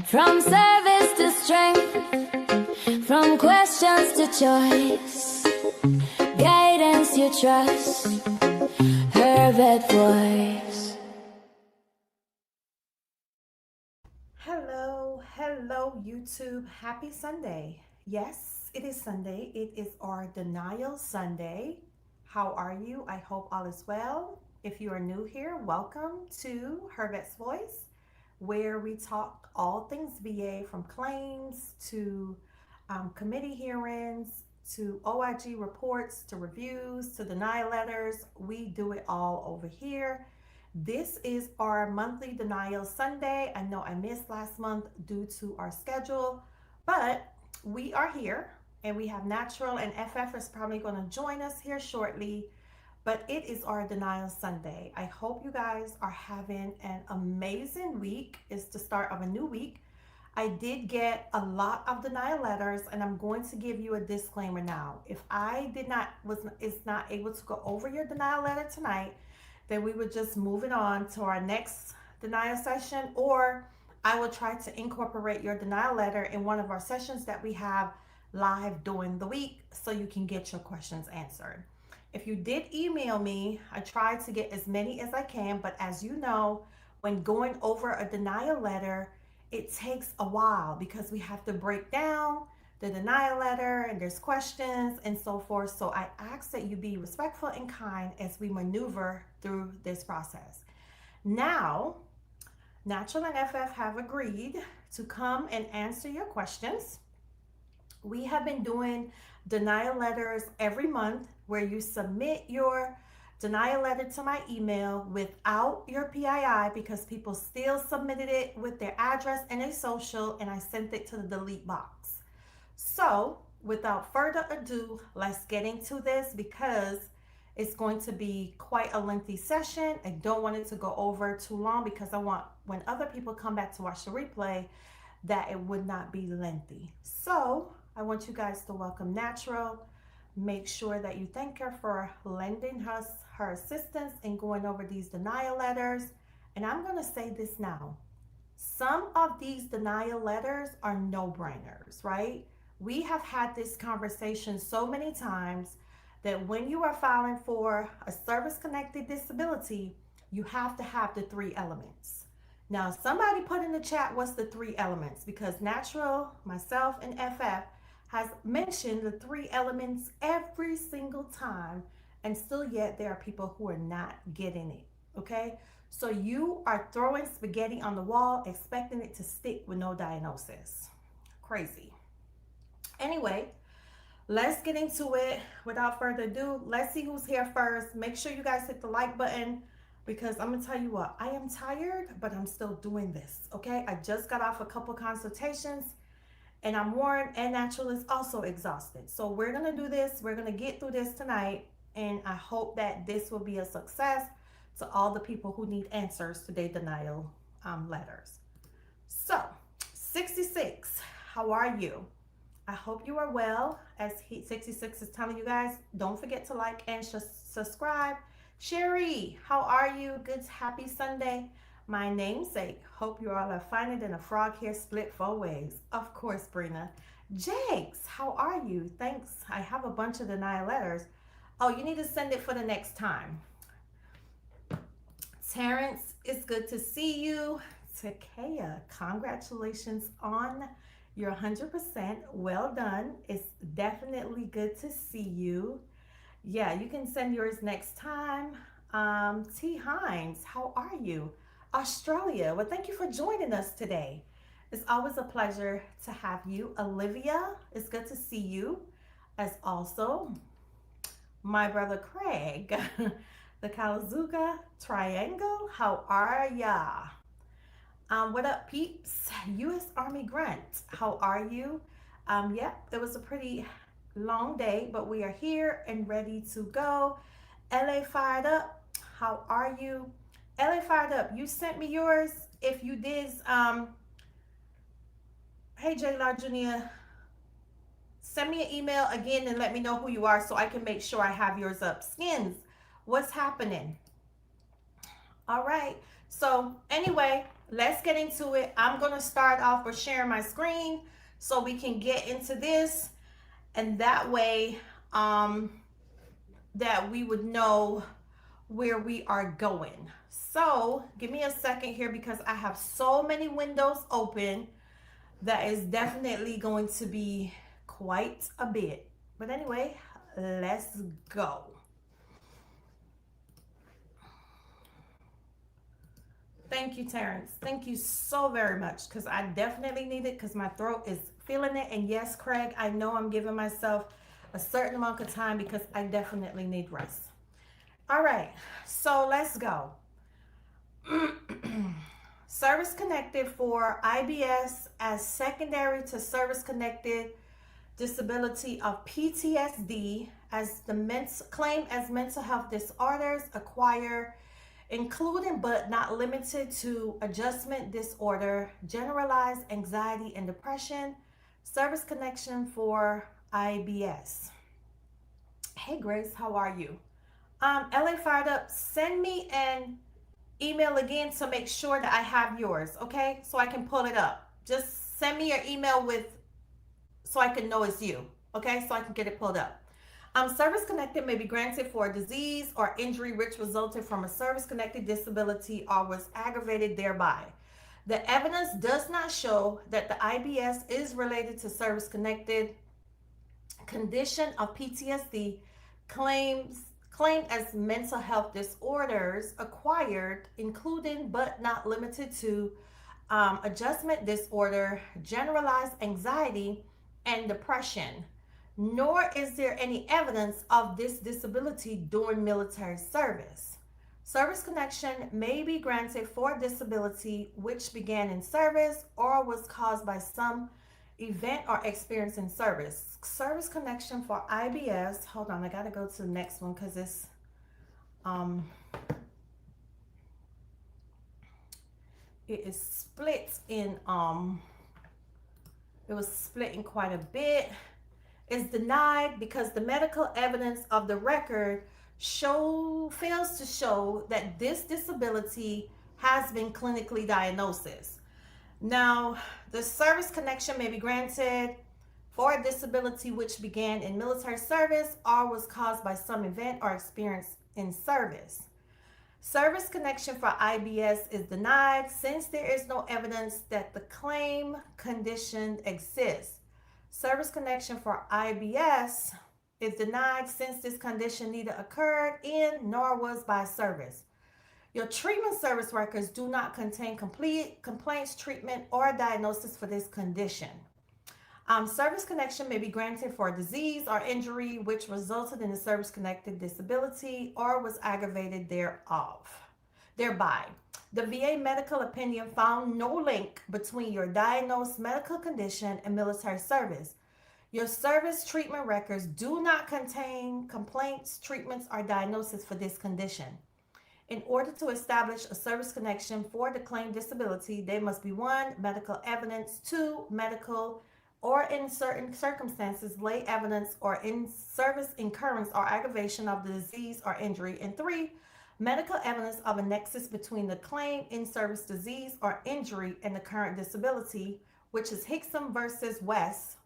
From service to strength, from questions to choice, guidance you trust, her vet voice. Hello, YouTube. Happy Sunday. Yes, it is Sunday. It is our Denial Sunday. How are you? I hope all is well. If you are new here, welcome to Her Vet's Voice, where we talk all things VA, from claims to committee hearings to OIG reports to reviews to denial letters. We do it all over here. This is our monthly Denial Sunday. I know I missed last month due to our schedule, but we are here and we have Natural, and FF is probably going to join us here shortly. But it is our Denial Sunday. I hope you guys are having an amazing week. It's the start of a new week. I did get a lot of denial letters, and I'm going to give you a disclaimer now. If I is not able to go over your denial letter tonight, then we would just move it on to our next denial session, or I will try to incorporate your denial letter in one of our sessions that we have live during the week so you can get your questions answered. If you did email me, I try to get as many as I can, but as you know, when going over a denial letter, it takes a while because we have to break down the denial letter and there's questions and so forth. So I ask that you be respectful and kind as we maneuver through this process. Now, Natural and FF have agreed to come and answer your questions. We have been doing denial letters every month where you submit your denial letter to my email without your PII, because people still submitted it with their address and a social, and I sent it to the delete box. So without further ado, let's get into this because it's going to be quite a lengthy session. I don't want it to go over too long because I want, when other people come back to watch the replay, that it would not be lengthy. So I want you guys to welcome Natural. Make sure that you thank her for lending us her assistance in going over these denial letters. And I'm going to say this now. Some of these denial letters are no-brainers, right? We have had this conversation so many times that when you are filing for a service-connected disability, you have to have the 3 elements. Now, somebody put in the chat what's the 3 elements, because Natural, myself, and FF has mentioned the 3 elements every single time, and still yet there are people who are not getting it, okay? So you are throwing spaghetti on the wall, expecting it to stick with no diagnosis. Crazy. Anyway, let's get into it. Without further ado, let's see who's here first. Make sure you guys hit the like button, because I'm gonna tell you what, I am tired, but I'm still doing this, okay? I just got off a couple consultations, and I'm worn, and Natural is also exhausted. So we're gonna do this. We're gonna get through this tonight, and I hope that this will be a success to all the people who need answers to their denial letters. So, 66, how are you? I hope you are well. As 66 is telling you guys, don't forget to like and subscribe. Sherry, how are you? Good, happy Sunday. My namesake, hope you all are finer than a frog hair split 4 ways. Of course, Brina. Jakes, how are you? Thanks. I have a bunch of denial letters. Oh, you need to send it for the next time. Terrence, it's good to see you. Takea, congratulations on your 100%. Well done. It's definitely good to see you. Yeah, you can send yours next time. T. Hines, how are you? Australia, well, thank you for joining us today. It's always a pleasure to have you. Olivia, it's good to see you. As also my brother Craig, the Kalazuka Triangle, how are ya? What up, peeps? U.S. Army Grunt, how are you? Yeah, it was a pretty long day, but we are here and ready to go. LA Fired Up, how are you? LA Fired Up, you sent me yours. If you did, hey J. Law Jr., send me an email again and let me know who you are so I can make sure I have yours up. Skins, what's happening? All right. So anyway, let's get into it. I'm going to start off with sharing my screen so we can get into this, and that way um, that we would know where we are going. So give me a second here because I have so many windows open that is definitely going to be quite a bit. But anyway, let's go. Thank you, Terrence. Thank you so very much because I definitely need it because my throat is feeling it. And yes, Craig, I know I'm giving myself a certain amount of time because I definitely need rest. All right, so let's go. Service connected for IBS as secondary to service connected disability of PTSD as the claim as mental health disorders acquire, including but not limited to adjustment disorder, generalized anxiety and depression, service connection for IBS. Hey Grace, how are you? LA Fired Up, send me an email again to make sure that I have yours, okay? So I can pull it up. Just send me your email with so I can know it's you, okay? So I can get it pulled up. Service connected may be granted for a disease or injury which resulted from a service connected disability or was aggravated thereby. The evidence does not show that the IBS is related to service connected condition of PTSD claimed as mental health disorders acquired, including but not limited to adjustment disorder, generalized anxiety, and depression. Nor is there any evidence of this disability during military service. Service connection may be granted for disability which began in service or was caused by some event or experience in service. Service connection for IBS. Hold on, I gotta go to the next one because um it is split in it was split in quite a bit. Is denied because the medical evidence of the record fails to show that this disability has been clinically diagnosed. Now, the service connection may be granted for a disability which began in military service or was caused by some event or experience in service. Service connection for IBS is denied since there is no evidence that the claim condition exists. Service connection for IBS is denied since this condition neither occurred in nor was by service. Your treatment service records do not contain complete complaints, treatment, or diagnosis for this condition. Service connection may be granted for a disease or injury which resulted in a service-connected disability or was aggravated thereby. The VA medical opinion found no link between your diagnosed medical condition and military service. Your service treatment records do not contain complaints, treatments, or diagnosis for this condition. In order to establish a service connection for the claimed disability, there must be 1, medical evidence, 2, medical or in certain circumstances, lay evidence or in-service incurrence or aggravation of the disease or injury, and 3, medical evidence of a nexus between the claimed in-service disease or injury and the current disability, which is Hickson versus West.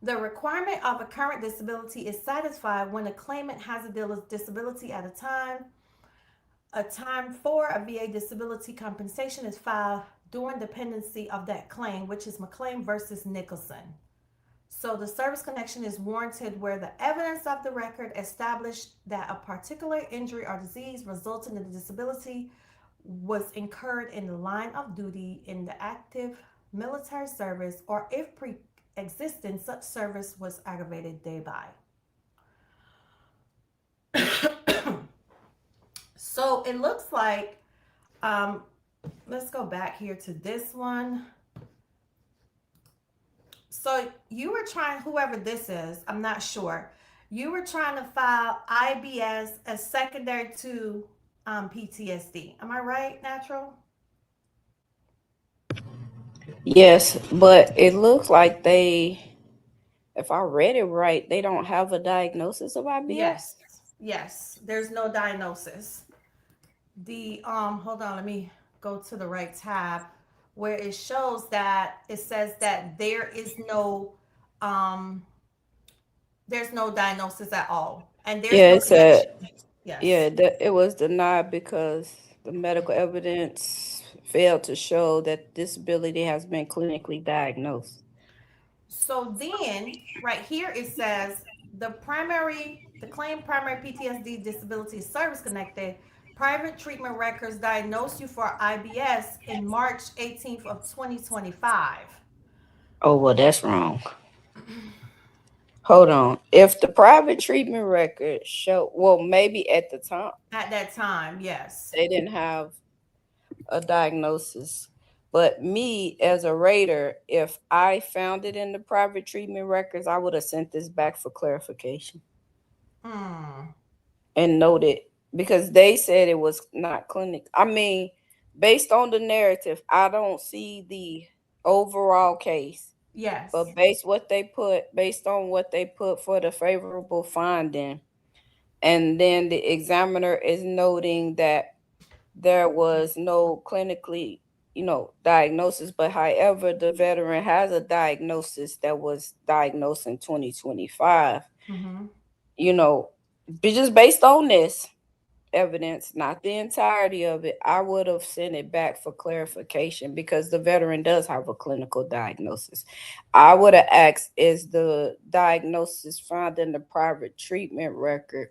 The requirement of a current disability is satisfied when a claimant has a disability at a time for a VA disability compensation is filed during the pendency of that claim, which is McLean versus Nicholson. So the service connection is warranted where the evidence of the record established that a particular injury or disease resulting in the disability was incurred in the line of duty in the active military service, or if pre-existing such service was aggravated thereby. So it looks like, let's go back here to this one. So you were trying, whoever this is, I'm not sure. You were trying to file IBS as secondary to PTSD. Am I right, Natural? Yes, but it looks like if I read it right, they don't have a diagnosis of Yes. IBS. Yes. There's no diagnosis. Hold on, let me go to the right tab where it shows that it says that um, there's no diagnosis at all, and there's Yeah, no it said, connection. yeah, Yes. it was denied because the medical evidence failed to show that disability has been clinically diagnosed. So then, right here it says the claim primary PTSD disability is service connected. Private treatment records diagnosed you for IBS in March 18th of 2025. Oh, well, that's wrong. Hold on. If the private treatment record show, well, maybe at the time At that time, yes. they didn't have a diagnosis. But me as a rater, if I found it in the private treatment records, I would have sent this back for clarification Hmm. and noted because they said it was not clinic. I mean, based on the narrative, I don't see the overall case. Yes. But based on what they put for the favorable finding, and then the examiner is noting that there was no clinically, diagnosis, but however the veteran has a diagnosis that was diagnosed in 2025, Mm-hmm. you know just based on this evidence, not the entirety of it, I would have sent it back for clarification because the veteran does have a clinical diagnosis. I would have asked, is the diagnosis found in the private treatment record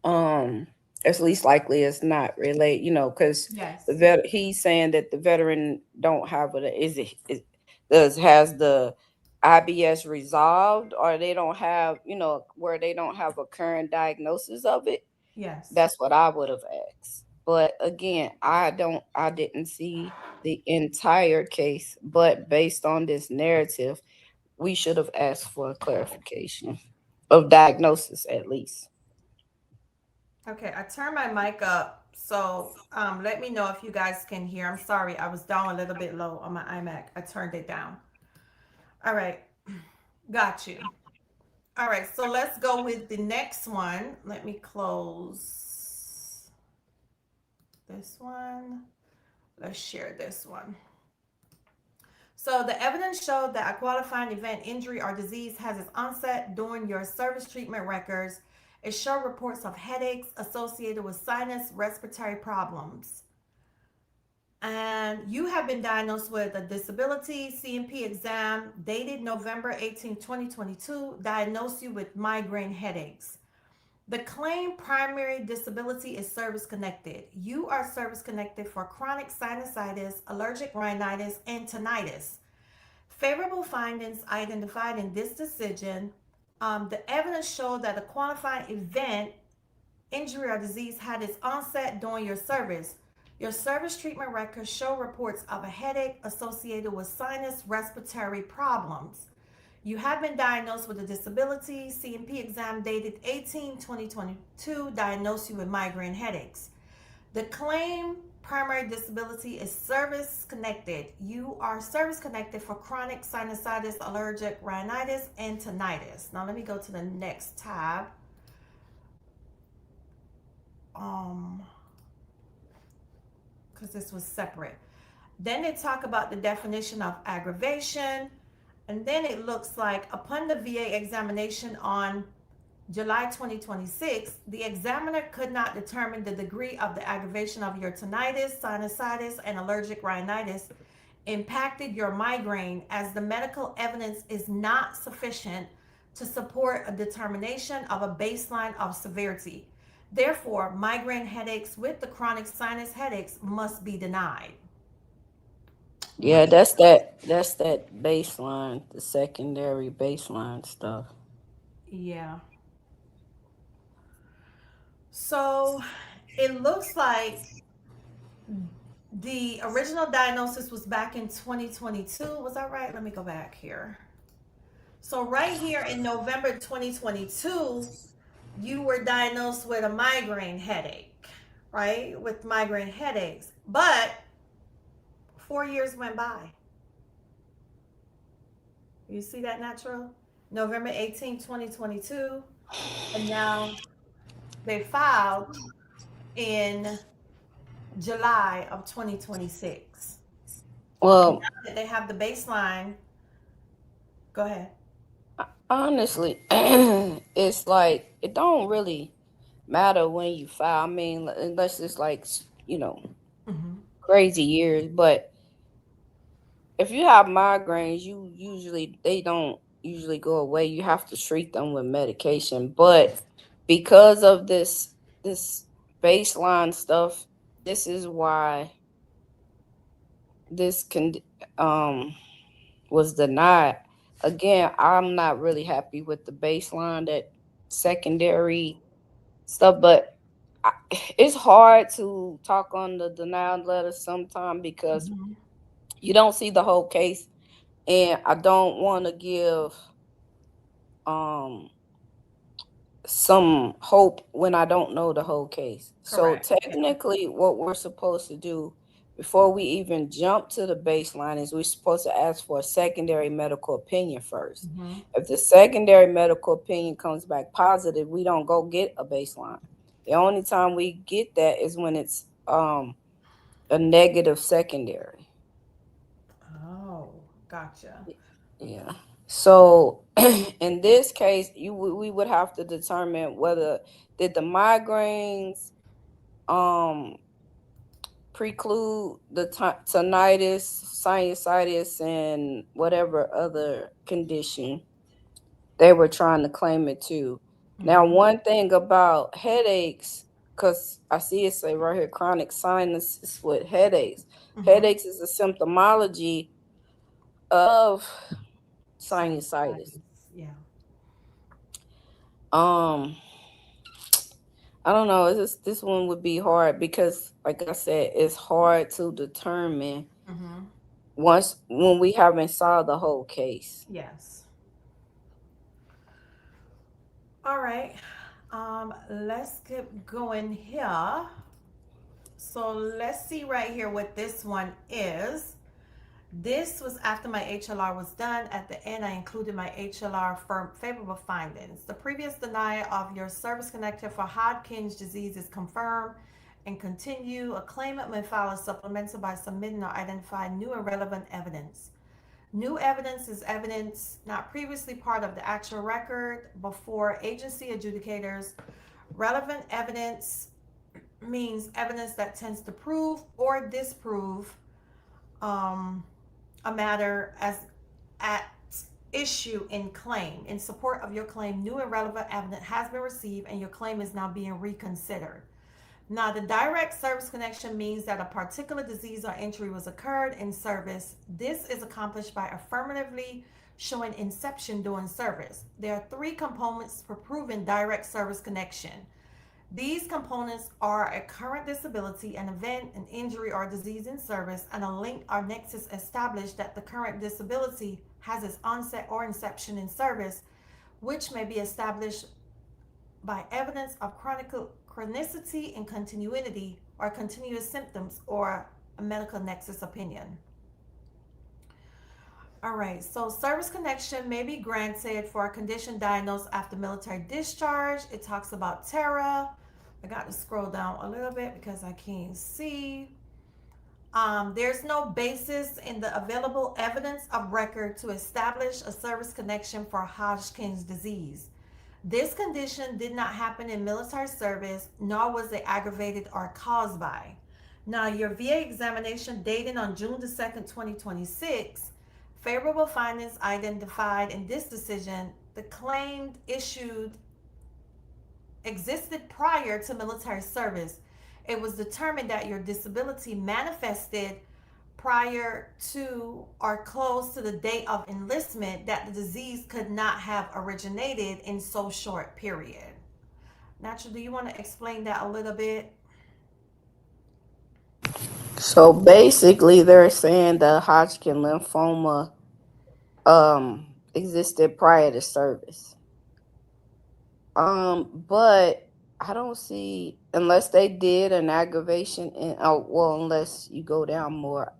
um it's least likely it's not related, because Yes. he's saying that the veteran don't have it. Has the IBS resolved, or they don't have, where they don't have a current diagnosis of it. Yes. That's what I would have asked. But again, I didn't see the entire case, but based on this narrative, we should have asked for a clarification of diagnosis at least. Okay, I turned my mic up, so let me know if you guys can hear. I'm sorry, I was down a little bit low on my iMac. I turned it down. All right, got you. All right, so let's go with the next one. Let me close this one. Let's share this one. So the evidence showed that a qualifying event, injury, or disease has its onset during your service treatment records. It showed reports of headaches associated with sinus respiratory problems. And you have been diagnosed with a disability. CMP exam dated November 18, 2022, diagnosed you with migraine headaches. The claim primary disability is service connected. You are service connected for chronic sinusitis, allergic rhinitis, and tinnitus. Favorable findings identified in this decision. The evidence showed that a qualifying event, injury, or disease had its onset during your service. Your service treatment records show reports of a headache associated with sinus respiratory problems. You have been diagnosed with a disability. CMP exam dated 18/2022 diagnosed you with migraine headaches. The claim primary disability is service connected. You are service connected for chronic sinusitis, allergic rhinitis, and tinnitus. Now let me go to the next tab. Um, because this was separate. Then they talk about the definition of aggravation. And then it looks like upon the VA examination on July 2026, the examiner could not determine the degree of the aggravation of your tinnitus, sinusitis, and allergic rhinitis impacted your migraine, as the medical evidence is not sufficient to support a determination of a baseline of severity. Therefore, migraine headaches with the chronic sinus headaches must be denied. Yeah, that's that baseline, the secondary baseline stuff. Yeah. So it looks like the original diagnosis was back in 2022. Was that right? Let me go back here. So, right here in November 2022, you were diagnosed with a migraine headache, right? With migraine headaches. But 4 years went by. You see that, natural? November 18, 2022. And now they filed in July of 2026. And Well, now that they have the baseline, go ahead. honestly, it's like it don't really matter when you file. I mean, unless it's like Hmm. crazy years. But if you have migraines, you usually they don't usually go away. You have to treat them with medication. But because of this baseline stuff, this is why this can um was denied. Again, I'm not really happy with the baseline, that secondary stuff, but I, it's hard to talk on the denial letter sometimes because Hmm. you don't see the whole case, and I don't want to give um some hope when I don't know the whole case. So Correct. Yeah. technically, what we're supposed to do before we even jump to the baseline is we're supposed to ask for a secondary medical opinion first. Hmm. If the secondary medical opinion comes back positive, we don't go get a baseline. The only time we get that is when it's a negative secondary. Oh, gotcha. Yeah. So in this case, we would have to determine whether did the migraines um preclude the tinnitus, sinusitis, and whatever other condition they were trying to claim it to. Now, Hmm. one thing about headaches, because I see it say right here, chronic sinuses with headaches. Hmm. Headaches is a symptomology of sinusitis. Sinusitis. Yeah. Um, I don't know. This one would be hard because, like I said, it's hard to determine Hmm. once when we haven't solved the whole case. Yes. All right. Let's get going here. So let's see right here what this one is. This was after my HLR was done. At the end, I included my HLR for favorable findings. The previous denial of your service connected for Hodgkin's disease is confirmed and continue. A claimant may file a supplemental by submitting or identifying new and relevant evidence. New evidence is evidence not previously part of the actual record before agency adjudicators. Relevant evidence means evidence that tends to prove or disprove um, a matter as at issue in claim. In support of your claim, new and relevant evidence has been received and your claim is now being reconsidered. Now, the direct service connection means that a particular disease or injury was occurred in service. This is accomplished by affirmatively showing inception during service. There are three components for proving direct service connection. These components are a current disability, an event, an injury, or disease in service, and a link or nexus established that the current disability has its onset or inception in service, which may be established by evidence of chronicity and continuity or continuous symptoms or a medical nexus opinion. All right, so service connection may be granted for a condition diagnosed after military discharge. It talks about TERA. I got to scroll down a little bit because I can't see. There's no basis in the available evidence of record to establish a service connection for Hodgkin's disease. This condition did not happen in military service, nor was it aggravated or caused by. Now, your VA examination dated on June the 2nd, 2026, favorable findings identified in this decision, the claim issued existed prior to military service. It was determined that your disability manifested prior to or close to the date of enlistment, that the disease could not have originated in so short period. Natural, do you want to explain that a little bit? So basically, they're saying the Hodgkin lymphoma existed prior to service. But I don't see unless they did an aggravation and oh well, unless you go down more,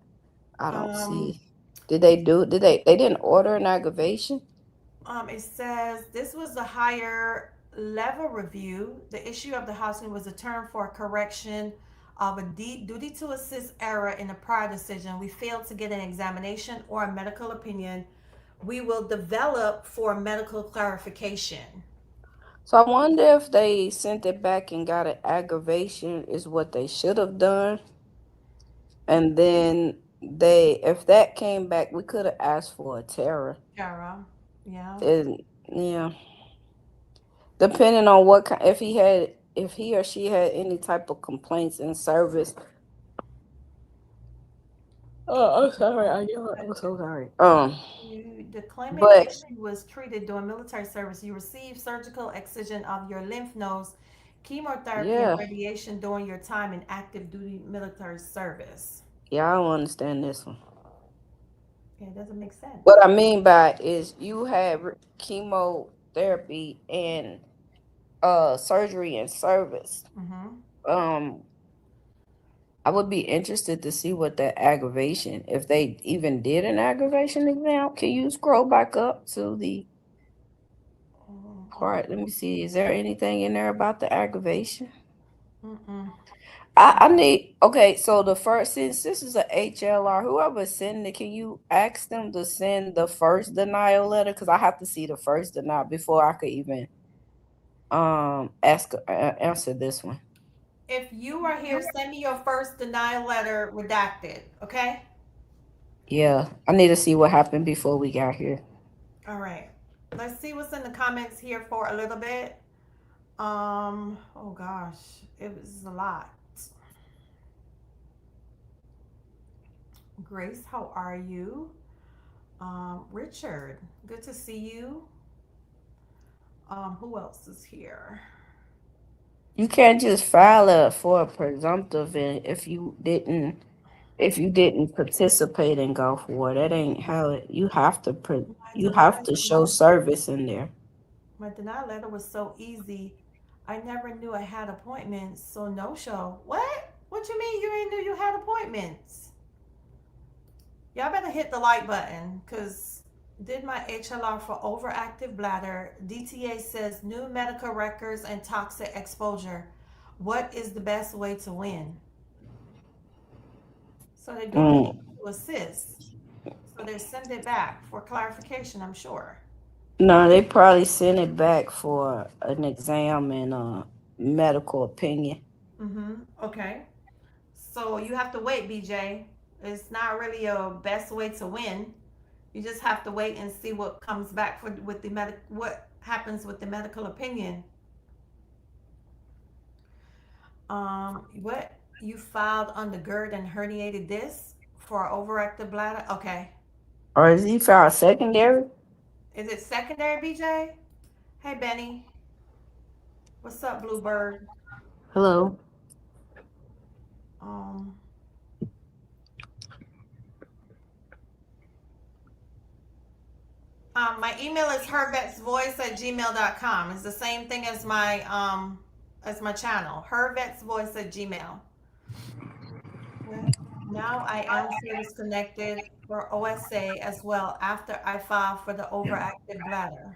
I don't Um, see. Did they do? They didn't order an aggravation? it says this was a higher level review. The issue of the housing was a term for correction of a duty to assist error in a prior decision, we failed to get an examination or a medical opinion, we will develop for medical clarification. So I wonder if they sent it back and got an aggravation is what they should have done. And then if that came back, we could have asked for a terror. Error. Yeah. And yeah, depending on what kind, if he or she had any type of complaints in service. Oh, I'm sorry. I'm so sorry. The claimant But claimed he was treated during military service. You received surgical excision of your lymph nodes, chemotherapy, and yeah, radiation during your time in active duty military service. yeah, I don't understand this one. Yeah, it doesn't make sense. What I mean by it is you had chemotherapy and surgery and service. Mm-hmm. Um, I would be interested to see what that aggravation, if they even did an aggravation exam. Can you scroll back up to the part? Let me see. Is there anything in there about the aggravation? Mm-mm. I need okay. So the first, since this is a HLR, whoever send it, can you ask them to send the first denial letter? Because I have to see the first denial before I could even answer this one. If you are here, send me your first denial letter redacted. Okay. Yeah, I need to see what happened before we got here. All right. Let's see what's in the comments here for a little bit. Oh gosh, it was a lot. Grace, how are you? Richard, good to see you. Who else is here? You can't just file for a presumptive if you didn't participate and go for it. That ain't how it. My You have denial to show letter, service in there. my denial letter was so easy. I never knew I had appointments, so no show. What? What you mean you ain't knew you had appointments? Y'all better hit the like button, cause did my HLR for overactive bladder. DTA says new medical records and toxic exposure. What is the best way to win? So they're doing it Mm. to assist. So they send it back for clarification, I'm sure. No, they probably sent it back for an exam and a medical opinion. Mm-hmm. Okay. So you have to wait, BJ. It's not really a best way to win. You just have to wait and see what comes back for with the what happens with the medical opinion. What you filed under GERD and herniated disc for overactive bladder? Okay. Or is he found secondary? Is it secondary, BJ? Hey, Benny. What's up, Bluebird? Hello. Um, my email is hervetsvoice@gmail.com. It's the same thing as my channel. Hervetsvoice@gmail. Now I am service connected for OSA as well after I file for the overactive bladder.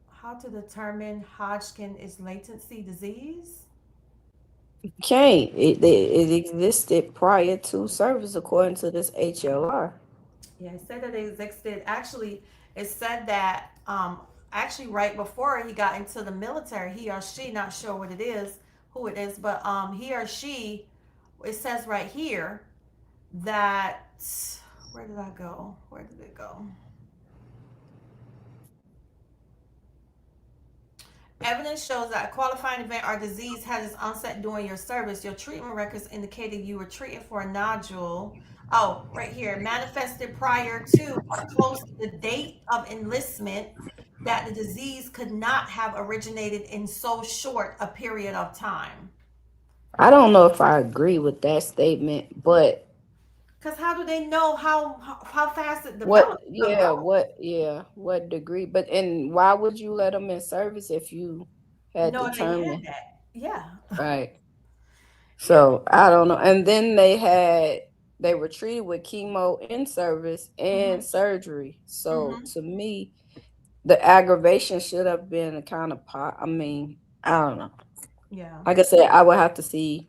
How to determine Hodgkin is latency disease? Can't. It existed prior to service according to this HLR. Yeah, it said that it existed. Actually, it said that actually right before he got into the military, he or she, not sure what it is, who it is, but he or she, it says right here that where did I go? Where did it go? Evidence shows that a qualifying event or disease had its onset during your service. Your treatment records indicated you were treated for a nodule. Oh, right here, manifested prior to or close to the date of enlistment, that the disease could not have originated in so short a period of time. I don't know if I agree with that statement, but Because how do they know how fast it develops? what degree? But and why would you let them in service if you had No, they had determined that. Yeah. right? Yeah. So I don't know. And then they were treated with chemo in service and Mm-hmm. surgery. So Mm-hmm. to me, the aggravation should have been a kind of pot. I mean, I don't know. Yeah. Like I said, I would have to see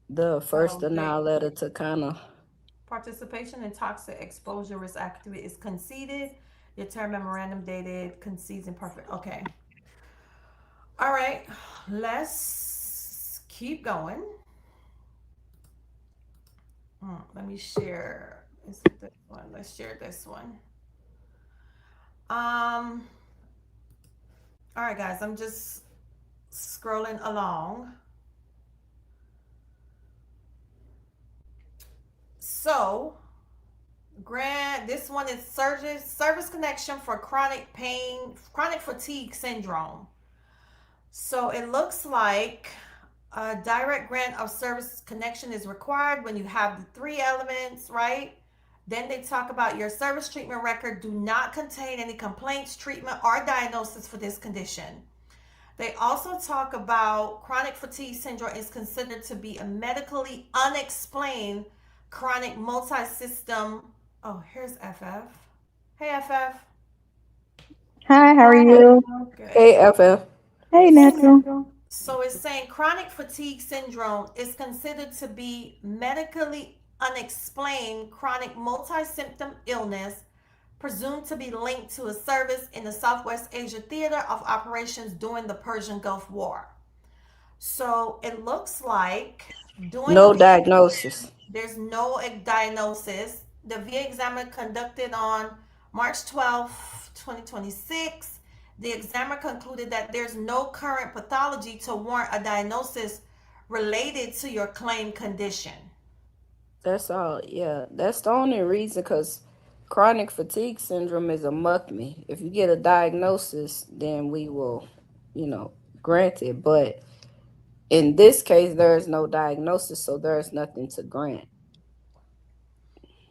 the first So denial they letter to kind of. participation in toxic exposure risk activity is conceded. Your term memorandum dated concedes imperfect. Okay. All right. Let's keep going. Let me share. Is it this one? Let's share this one. Um. All right, guys. I'm just scrolling along. So, grant this one is service connection for chronic pain, chronic fatigue syndrome. So it looks like a direct grant of service connection is required when you have the three elements, right? Then they talk about your service treatment record do not contain any complaints, treatment, or diagnosis for this condition. They also talk about chronic fatigue syndrome is considered to be a medically unexplained chronic multi-system. Oh, here's FF. Hey, FF. Hi, how are Hi, how are you? you? Good. Hey, FF. Hey, Natural. So it's saying chronic fatigue syndrome is considered to be medically unexplained chronic multi-symptom illness presumed to be linked to a service in the Southwest Asia Theater of Operations during the Persian Gulf War. So it looks like during No the diagnosis. there's no diagnosis. The VA examiner conducted on March 12, 2026. The examiner concluded that there's no current pathology to warrant a diagnosis related to your claim condition. That's all. Yeah, that's the only reason. Cause chronic fatigue syndrome is a muck me. If you get a diagnosis, then we will, grant it. But in this case, there is no diagnosis, so there is nothing to grant.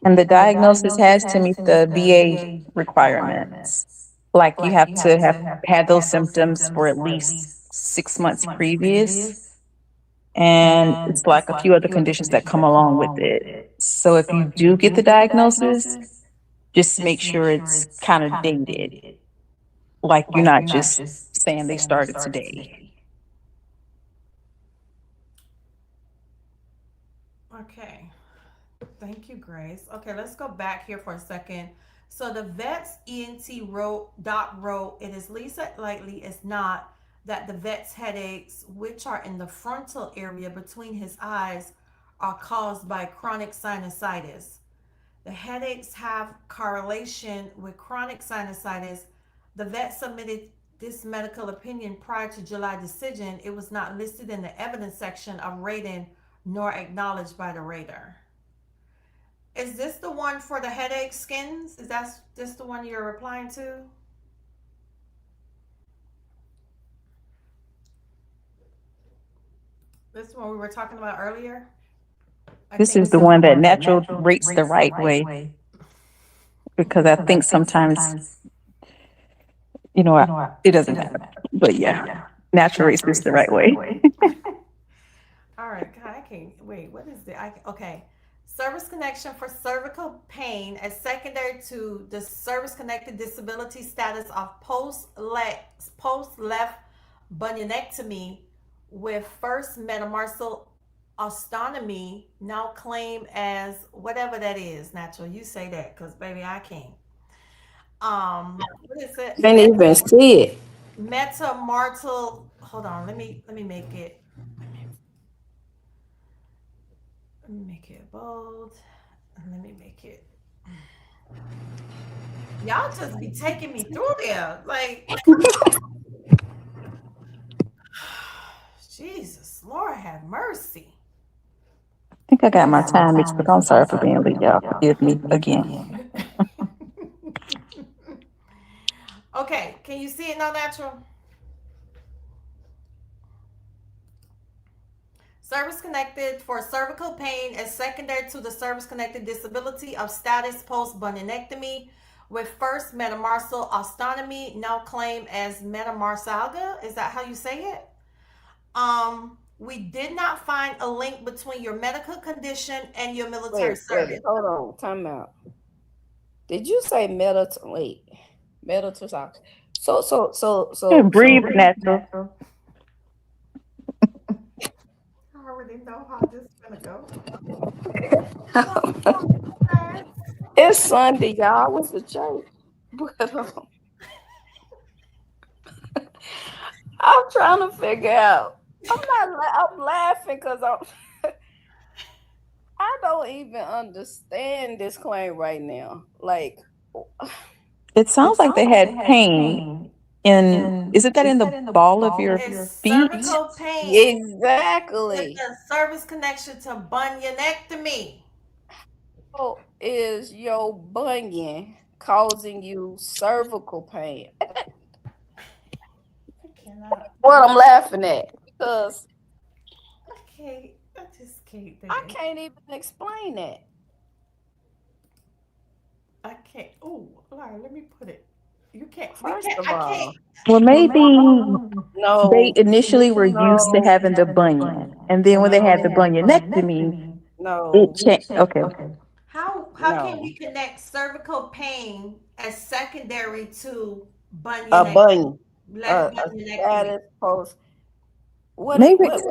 And the diagnosis has to meet the VA requirements. Like you have to have had those symptoms for at least 6 months previous. And it's like a few other conditions that come along with it. So if you do get the diagnosis, just make sure it's kind of dated. Like you're not just saying they started today. Okay. Thank you, Grace. Okay, let's go back here for a second. So the vet's ENT wrote, it is least likely it's not that the vet's headaches, which are in the frontal area between his eyes, are caused by chronic sinusitis. The headaches have correlation with chronic sinusitis. The vet submitted this medical opinion prior to July decision. It was not listed in the evidence section of rating nor acknowledged by the rater. Is this the one for the headache skins? Is that this the one you're replying to? This one we were talking about earlier? I This think is the one that Natural rates the right way because I think sometimes, it doesn't matter. But yeah, Natural rates this the right way. All right, God, I can't wait. What is it? Okay. Service connection for cervical pain as secondary to the service connected disability status of post left bunionectomy with first metatarsal ostomy, now claimed as whatever that is. Natural, you say that because baby, I can't. What is it? Can't even see it. Metamartal. Hold on. Let me make it. Let me make it bold. And let me make it. Y'all just be taking me through there. Like, Jesus, Lord have mercy. I think I got my time mixed up. I'm sorry for being late, y'all. Forgive me again. Okay, can you see it now, Natural? Service connected for cervical pain is secondary to the service connected disability of status post bunionectomy with first metatarsal ostomy, now claimed as metamarsalgia. Is that how you say it? We did not find a link between your medical condition and your military service. Hold on. Time out. Did you say metal? Wait, metal to socks. So. Breathe, Natural. already know how this is gonna go. Oh, guys. It's Sunday, y'all. What's the church? But I'm trying to figure out. I'm not. I'm laughing because I'm. I don't even understand this claim right now. Like, It sounds like they had pain in, isn't that in the ball of your It's feet? cervical pain with exactly. the service connection to bunionectomy. How is your bunion causing you cervical pain? I cannot. What I'm laughing at because I can't. I just can't I today. can't even explain that. I can't. Oh, Laura, let me put it. You can't. We First can't. of I can't. all, Well, maybe they no, initially were used to no, having the bunion, and then when they had the bunionectomy, it no, changed. Okay, How can no. we connect cervical pain as secondary to A bunionectomy, bun, left a bunionectomy? status post. What it maybe what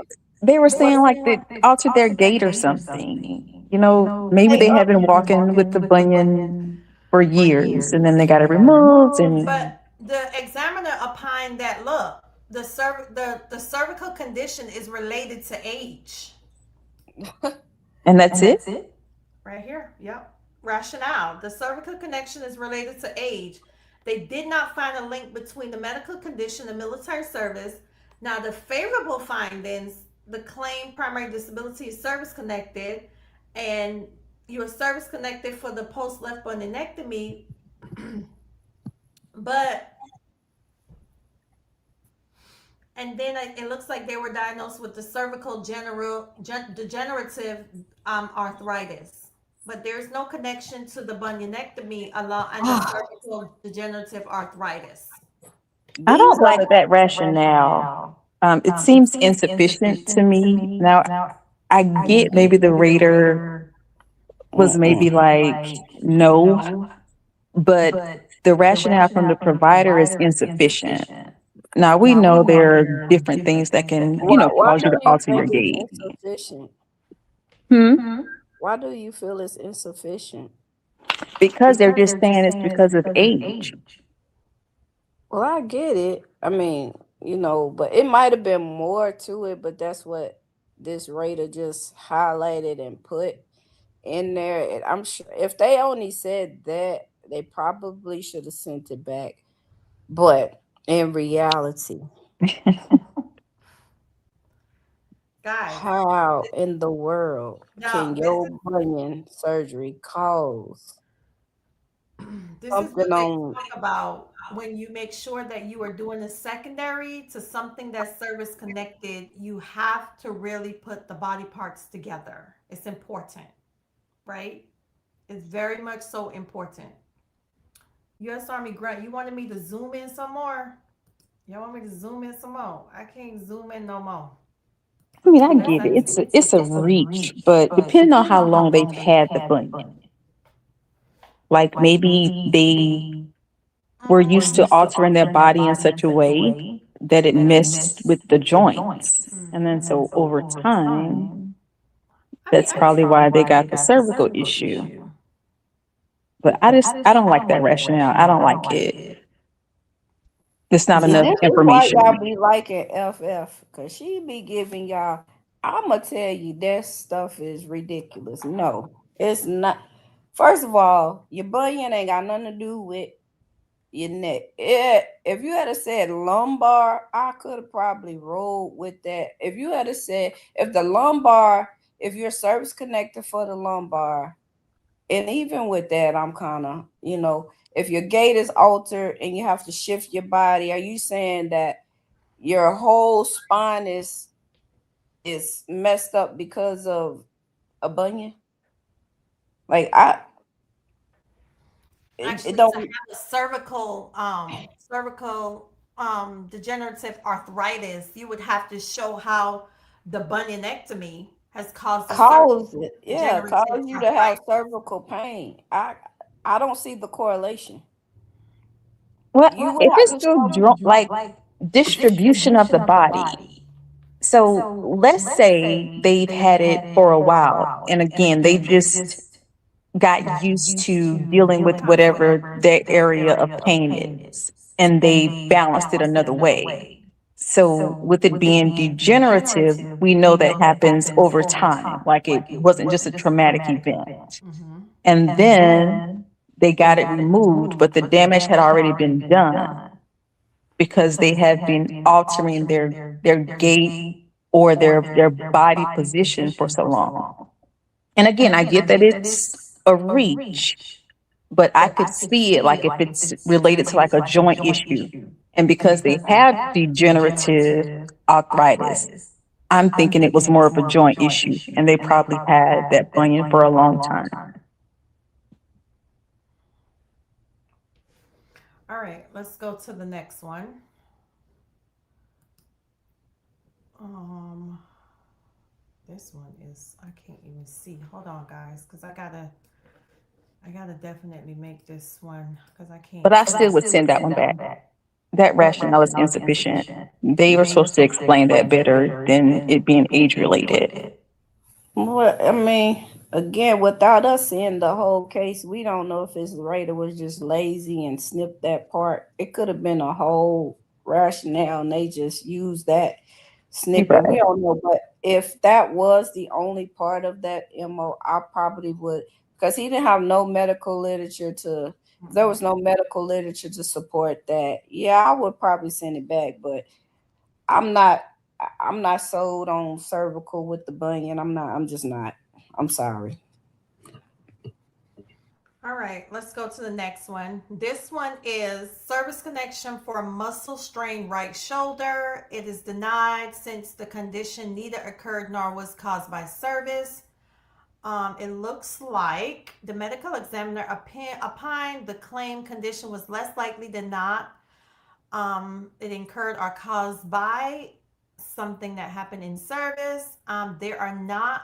they were what saying like they altered their gait or something. You know, maybe they they up had been walking with the bunion for years, and then they got it removed, and But the examiner opined that look, the cervical condition is related to age. that's it. Right here. Yep. Rationale. The cervical connection is related to age. They did not find a link between the medical condition and military service. Now, the favorable findings, the claim primary disability is service connected, and you are service connected for the post left bunionectomy, but and then it looks like they were diagnosed with the cervical degenerative arthritis, but there's no connection to the bunionectomy along and the cervical degenerative arthritis. I these don't are like the that rationale. It seems insufficient to me. Now, I get maybe the rater was mm-mm. maybe like, no, but the rationale from the provider is insufficient. Now, we know there are different things that can, Why cause you do to you alter your think it's gait. insufficient? Hmm? Why do you feel it's insufficient? Because they're just saying it's because of age. Well, I get it. I mean, but it might have been more to it, but that's what this rater just highlighted and put in there. And I'm sure if they only said that, they probably should have sent it back. But in reality, Guys, how in the world now can your bunion surgery cause this is what something they on talk about when you make sure that you are doing a secondary to something that's service connected. You have to really put the body parts together. It's important, right? It's very much so important. U.S. Army Grunt, you wanted me to zoom in some more? Y'all want me to zoom in some more? I can't zoom in no more. I mean, I Unless get I it. need It's a reach, but depending on how long they've had the bunion, like maybe they were used to altering their body in such a way that it messed with the joints. And then so over time, I mean, that's probably why they got the cervical issue. But I don't like that rationale. I don't like it. It's not See, enough this is why y'all information. be liking FF, cause she be giving y'all. I'ma tell you that stuff is ridiculous. No, it's not. First of all, your bunion ain't got nothing to do with your neck. If you had said lumbar, I could have probably rolled with that. If you had said if the lumbar, if you're service connected for the lumbar, and even with that, I'm kind of, if your gait is altered and you have to shift your body, are you saying that your whole spine is messed up because of a bunion? Like it actually to don't have a cervical degenerative arthritis, you would have to show how the bunionectomy has caused the cause cervical it, yeah, degenerative cause you to have arthritis. cervical pain. I don't see the correlation. Well, You would if have it's to through show me. like distribution of the body, So let's say they've had it for a while, and again, they just got used to dealing with whatever their area of pain is, and they balanced it another way. So with it being degenerative, we know that happens over time, like it wasn't just a traumatic event. Mm-hmm. And then they got it removed, but the damage had already been done because they had been altering their gait or their body position for so long. And again, I get that it's a reach, but I could see it like if it's related to like a joint issue. And because they have degenerative arthritis, I'm thinking it was more of a joint issue, and they probably had that bunion for a long time. All right, let's go to the next one. Um, this one is, I can't even see. Hold on, guys, because I gotta definitely make this one because I can't. But I still would send that one back. That rationale is insufficient. They were supposed to explain that better than it being age related. Well, I mean, again, without us seeing the whole case, we don't know if his writer was just lazy and snipped that part. It could have been a whole rationale, and they just used that snippet. We Right. don't know, but if that was the only part of that MO, I probably would, because he didn't have no medical literature to. There was no medical literature to support that. Yeah, I would probably send it back, but I'm not I'm not sold on cervical with the bunion. I'm just not. I'm sorry. All right, let's go to the next one. This one is service connection for muscle strain right shoulder. It is denied since the condition neither occurred nor was caused by service. It looks like the medical examiner opined the claimed condition was less likely than not. It incurred or caused by something that happened in service. There are not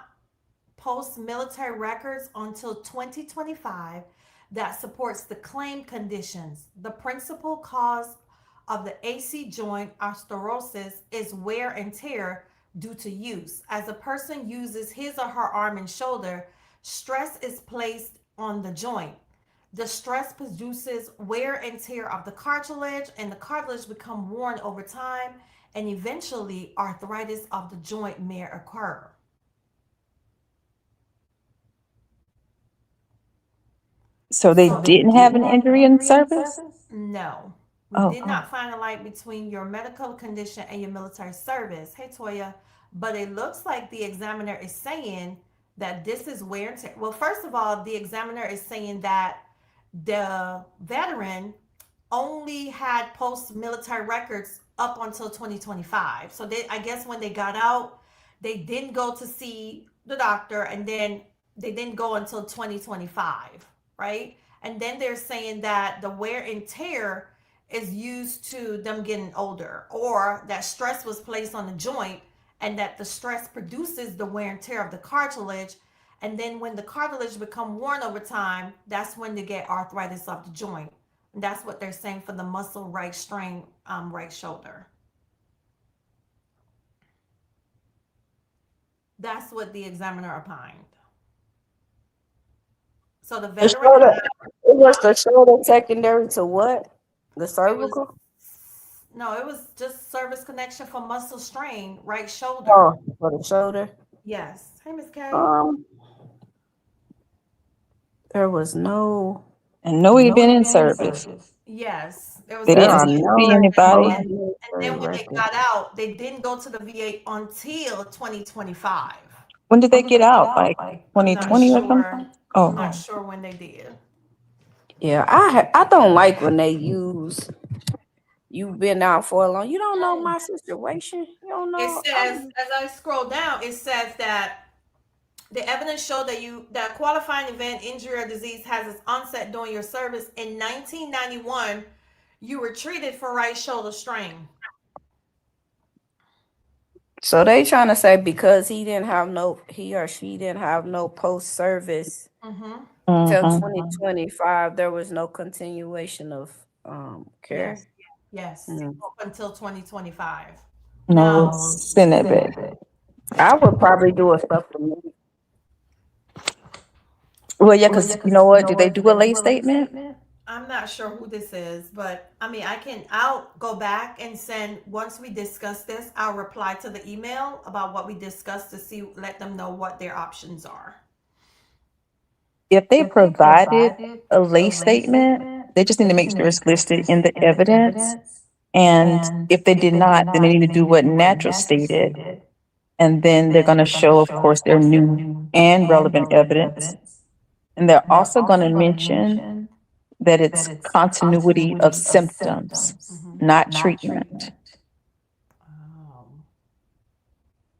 post-military records until 2025 that supports the claimed conditions. The principal cause of the AC joint osteoporosis is wear and tear due to use. As a person uses his or her arm and shoulder, stress is placed on the joint. The stress produces wear and tear of the cartilage, and the cartilage become worn over time, and eventually arthritis of the joint may occur. So they didn't have an injury in service? No, we Oh, did not find a link between your medical condition and your military service. Hey, Toya, but it looks like the examiner is saying that this is wear and tear. Well, first of all, the examiner is saying that the veteran only had post-military records up until 2025. So they, I guess when they got out, they didn't go to see the doctor, and then they didn't go until 2025, right? And then they're saying that the wear and tear is used to them getting older, or that stress was placed on the joint, and that the stress produces the wear and tear of the cartilage. And then when the cartilage become worn over time, that's when they get arthritis of the joint. And that's what they're saying for the muscle right strain, right shoulder. That's what the examiner opined. So the The veteran, shoulder, it was the shoulder secondary to what? The it was cervical? no, it was just service connection for muscle strain, right shoulder. Oh, for the shoulder. Yes. Hey, Miss Kay. Um, there was no. and no event in service. Yes, there was They no There didn't are event in see no service. anybody. And then post-military when they records. got out, they didn't go to the VA until 2025. When did they get out? Like I'm not 2020 or sure. something? I'm Oh, not sure when they did. Yeah, I don't like when they use you've been out for a long. You don't know my situation. You don't It know. says, as I scroll down, it says that the evidence showed that qualifying event, injury, or disease has its onset during your service in 1991. You were treated for right shoulder strain. So they trying to say because he or she didn't have no post service Mm-hmm. till mhm. 2025, there was no continuation of care. Yes. Yes. Mm. Up until 2025. No, Now, send it back. I would probably do a supplement. Well, yeah, because you know what? Do they do a late statement? I'm not sure who this is, but I mean, I'll go back and send, once we discuss this, I'll reply to the email about what we discussed to see, let them know what their options are. If they provided a late statement, they just need to make sure it's listed in the evidence. And if they did not, then they need to do what natural stated. And then they're going to show, of course, their new and relevant evidence. And they're also going to mention that it's continuity of symptoms, not treatment. Oh.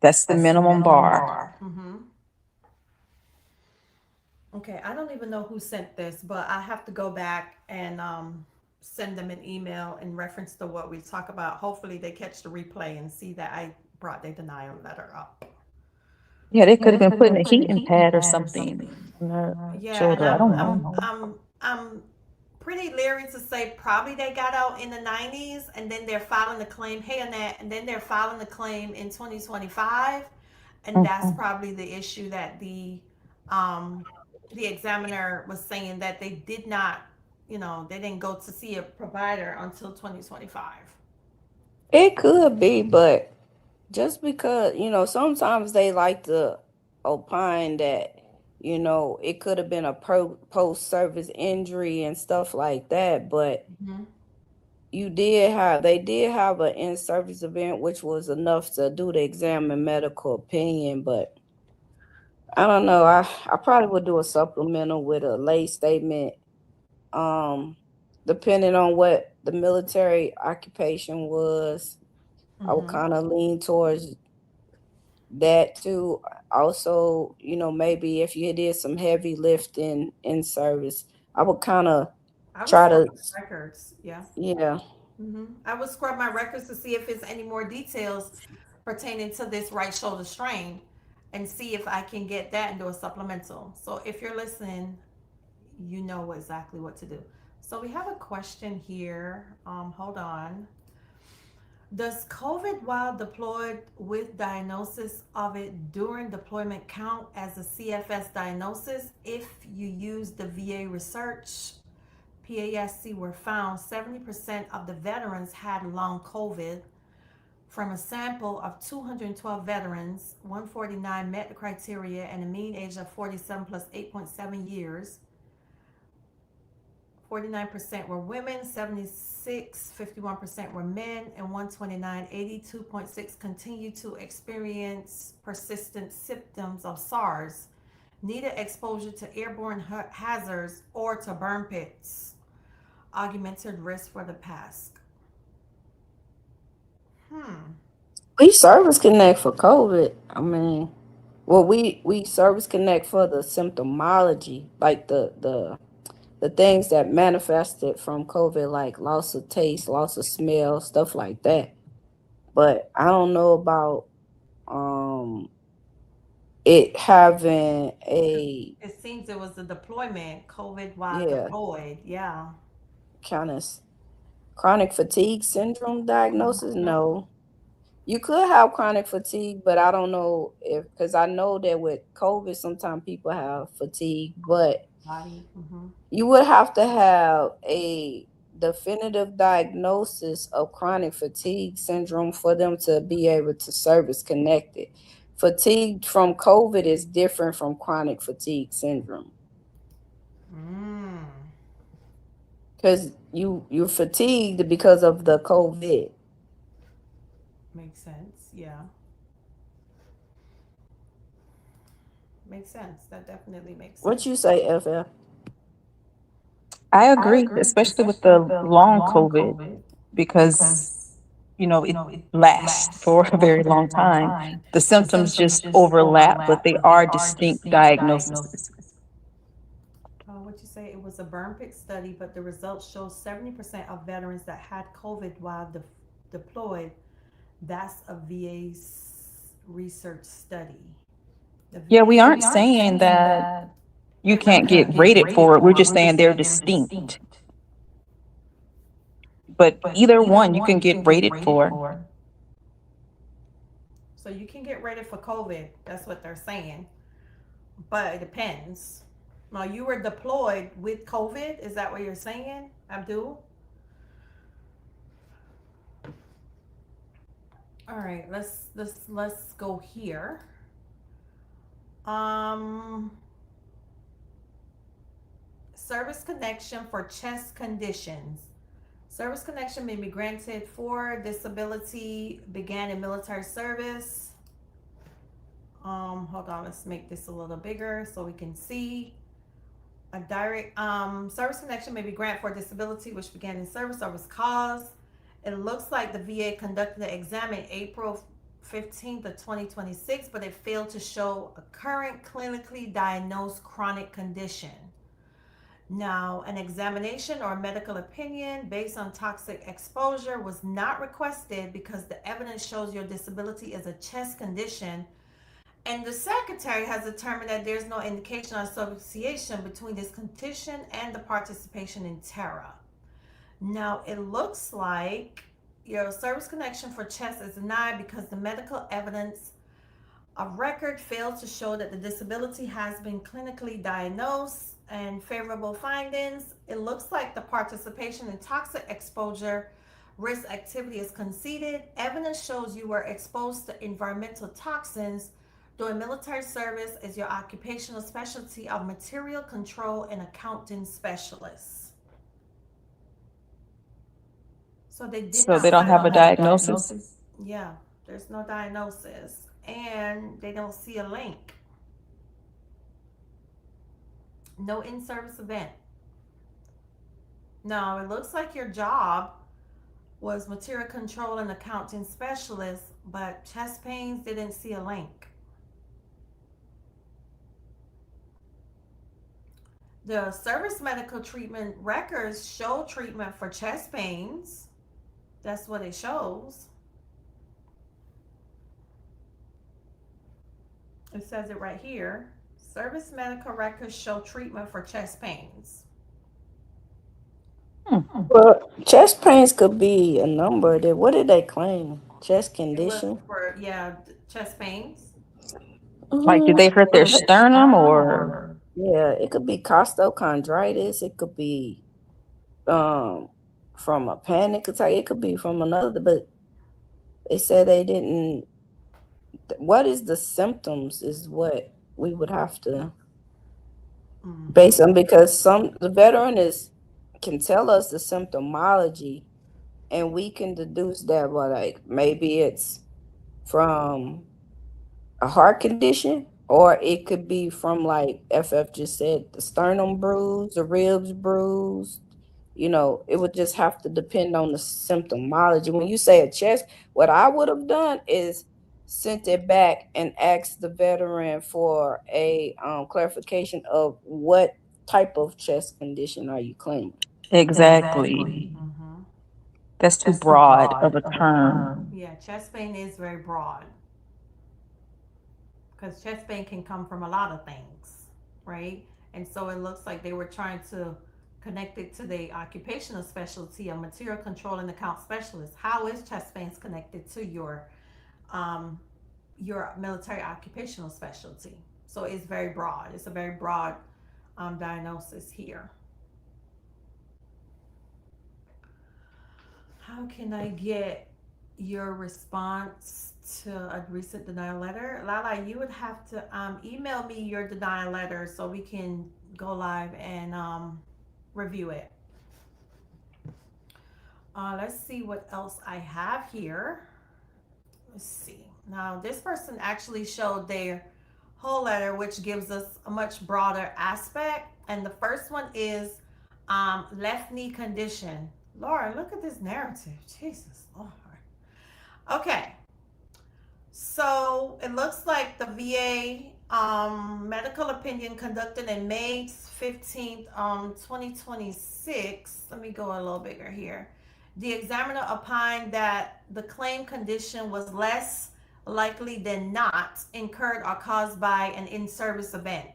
That's the minimum bar. Mm-hmm. Okay, I don't even know who sent this, but I have to go back and send them an email in reference to what we talk about. Hopefully, they catch the replay and see that I brought their denial letter up. Yeah, they could have been putting a heating pad or something on their Yeah, and shoulder. I don't know. I'm pretty leery to say probably they got out in the 90s and then they're filing the claim, hey Annette, and then they're filing the claim in 2025, and that's Mhm. probably the issue that um the examiner was saying, that they did not, they didn't go to see a provider until 2025. It could be, but just because, sometimes they like to opine that, it could have been a post service injury and stuff like that, but Mm-hmm. they did have an in service event, which was enough to do the exam and medical opinion. But I don't know. I probably would do a supplemental with a lay statement. Um, Depending on what the military occupation was, I would Mm-hmm. kind of lean towards that too. Also, maybe if you did some heavy lifting in service, I would kind of I would try scrub to, my records. Yeah. yeah. I would scrub my records to see if there's any more details pertaining to this right shoulder strain, and see if I can get that into a supplemental. So if you're listening, you know exactly what to do. So we have a question here. Hold on. Does COVID while deployed with diagnosis of it during deployment count as a CFS diagnosis if you use the VA research? PASC were found 70% of the veterans had long COVID. From a sample of 212 veterans, 149 met the criteria and a mean age of 47 plus 8.7 years. 49% were women, 76, 51% were men, and 129, 82.6 continued to experience persistent symptoms of SARS, needed exposure to airborne hazards or to burn pits, augmented risk for the past. We service connect for COVID. I mean, well, we service connect for the symptomology, like the things that manifested from COVID, like loss of taste, loss of smell, stuff like that. But I don't know about um it having a, It seems it was the deployment, COVID while yeah, deployed. Yeah. kind of chronic fatigue syndrome diagnosis. No, you could have chronic fatigue, but I don't know if, because I know that with COVID, sometimes people have fatigue, but Body. Mm-hmm. you would have to have a definitive diagnosis of chronic fatigue syndrome for them to be able to service connect it. Fatigue from COVID is different from chronic fatigue syndrome Mm. because you're fatigued because of the COVID. Makes sense. Yeah. Makes sense. That definitely makes What sense. you say, FF? I agree, especially with the long COVID, because it lasts for a very long time. The symptoms just overlap, but they are distinct diagnoses. What you say? It was a burn pit study, but the results show 70% of veterans that had COVID while deployed. That's a VA research study. The Yeah, VA. we aren't saying that you can't get rated for it. We're just saying they're distinct. But either one you can get rated for. So you can get ready for COVID. That's what they're saying. But it depends. Now you were deployed with COVID. Is that what you're saying, Abdul? All right, let's go here. Um, service connection for chest conditions. Service connection may be granted for disability began in military service. Hold on, let's make this a little bigger so we can see. A direct service connection may be granted for disability which began in service or was caused. It looks like the VA conducted the exam in April 15th of 2026, but it failed to show a current clinically diagnosed chronic condition. Now, an examination or medical opinion based on toxic exposure was not requested because the evidence shows your disability is a chest condition, and the secretary has determined that there's no indication or association between this condition and the participation in terror. Now, it looks like your service connection for chest is denied because the medical evidence of record failed to show that the disability has been clinically diagnosed and favorable findings. It looks like the participation in toxic exposure risk activity is conceded. Evidence shows you were exposed to environmental toxins during military service as your occupational specialty of material control and accounting specialist. So they did So not they don't have file a diagnosis? Yeah, there's no diagnosis, and they don't see a link. No in-service event. Now, it looks like your job was material control and accounting specialist, but chest pains didn't see a link. The service medical treatment records show treatment for chest pains. That's what it shows. It says it right here. Service medical records show treatment for chest pains. Well, chest pains could be a number. What did they claim? Chest It was condition? for, yeah, chest pains. Like, did they hurt their sternum or? Yeah, it could be costochondritis. It could be um from a panic attack. It could be from another, but they said they didn't. What is the symptoms is what we would have to base on, because the veteran can tell us the symptomology, and we can deduce that, well, like maybe it's from a heart condition, or it could be from, like FF just said, the sternum bruised, the ribs bruised. It would just have to depend on the symptomology. When you say a chest, what I would have done is sent it back and asked the veteran for a clarification of what type of chest condition are you claiming. Exactly. Mm-hmm. That's too broad of a term. Yeah, chest pain is very broad because chest pain can come from a lot of things, right? And so it looks like they were trying to connect it to the occupational specialty of material control and account specialist. How is chest pains connected to um, your military occupational specialty? So it's very broad. It's a very broad diagnosis here. How can I get your response to a recent denial letter? Lala, you would have to email me your denial letter so we can go live and review it. Let's see what else I have here. Let's see. Now, this person actually showed their whole letter, which gives us a much broader aspect. And the first one is left knee condition. Lord, look at this narrative. Jesus, Lord. Okay. So it looks like the VA medical opinion conducted in May 15th, 2026. Let me go a little bigger here. The examiner opined that the claim condition was less likely than not incurred or caused by an in-service event.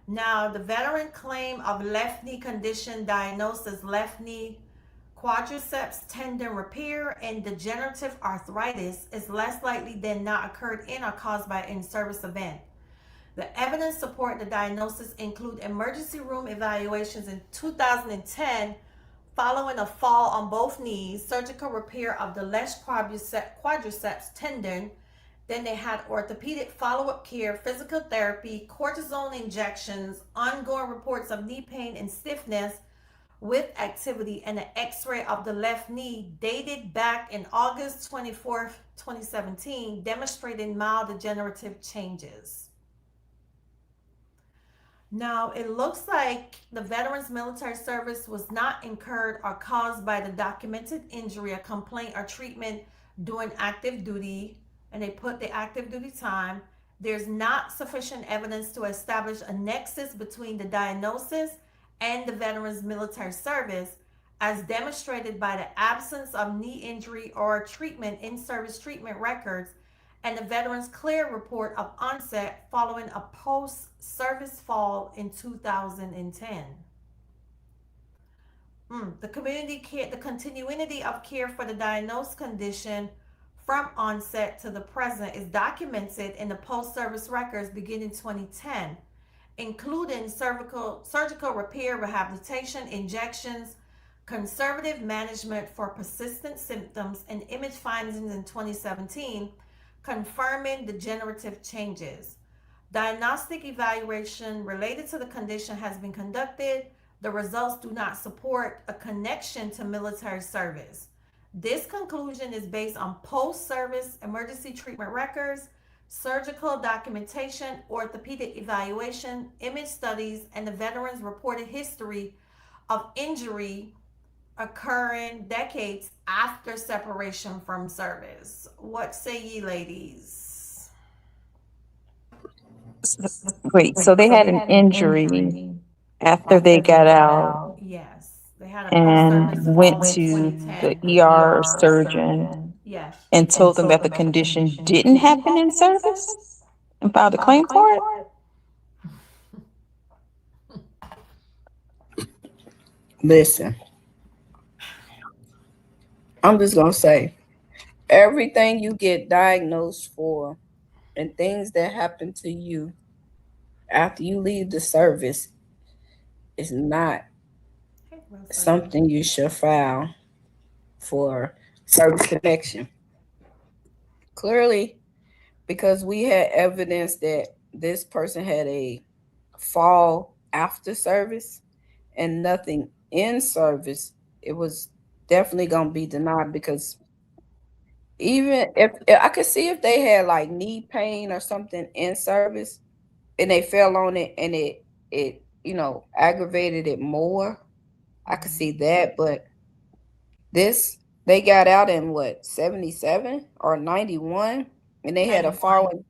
Now, the veteran claim of left knee condition diagnosed as left knee quadriceps tendon repair and degenerative arthritis is less likely than not occurred in or caused by an in-service event. The evidence supporting the diagnosis include emergency room evaluations in 2010 following a fall on both knees, surgical repair of the left quadriceps tendon. Then they had orthopedic follow-up care, physical therapy, cortisone injections, ongoing reports of knee pain and stiffness with activity, and an x-ray of the left knee dated back in August 24th, 2017, demonstrating mild degenerative changes. Now, it looks like the veteran's military service was not incurred or caused by the documented injury, a complaint, or treatment during active duty, and they put the active duty time. There's not sufficient evidence to establish a nexus between the diagnosis and the veteran's military service, as demonstrated by the absence of knee injury or treatment in service treatment records and the veteran's clear report of onset following a post-service fall in 2010. The continuity of care for the diagnosed condition from onset to the present is documented in the post-service records beginning 2010, including surgical repair, rehabilitation, injections, conservative management for persistent symptoms, and image findings in 2017 confirming degenerative changes. Diagnostic evaluation related to the condition has been conducted. The results do not support a connection to military service. This conclusion is based on post-service emergency treatment records, surgical documentation, orthopedic evaluation, image studies, and the veteran's reported history of injury occurring decades after separation from service. What say ye, ladies? Wait, so they had an injury after they got out Yes, they had a and post-service went fall in to the 2010. ER surgeon Yes. and told them that the condition didn't happen in service and filed a claim for it? Listen, I'm just gonna say everything you get diagnosed for and things that happen to you after you leave the service is not Hey, Wilson. something you should file for service connection. Clearly, because we had evidence that this person had a fall after service and nothing in service, it was definitely going to be denied because even if I could see if they had like knee pain or something in service and they fell on it and it aggravated it more, I could see Mm-hmm. that. But this, they got out in what, 77 or 91, and they had a fall 91. in,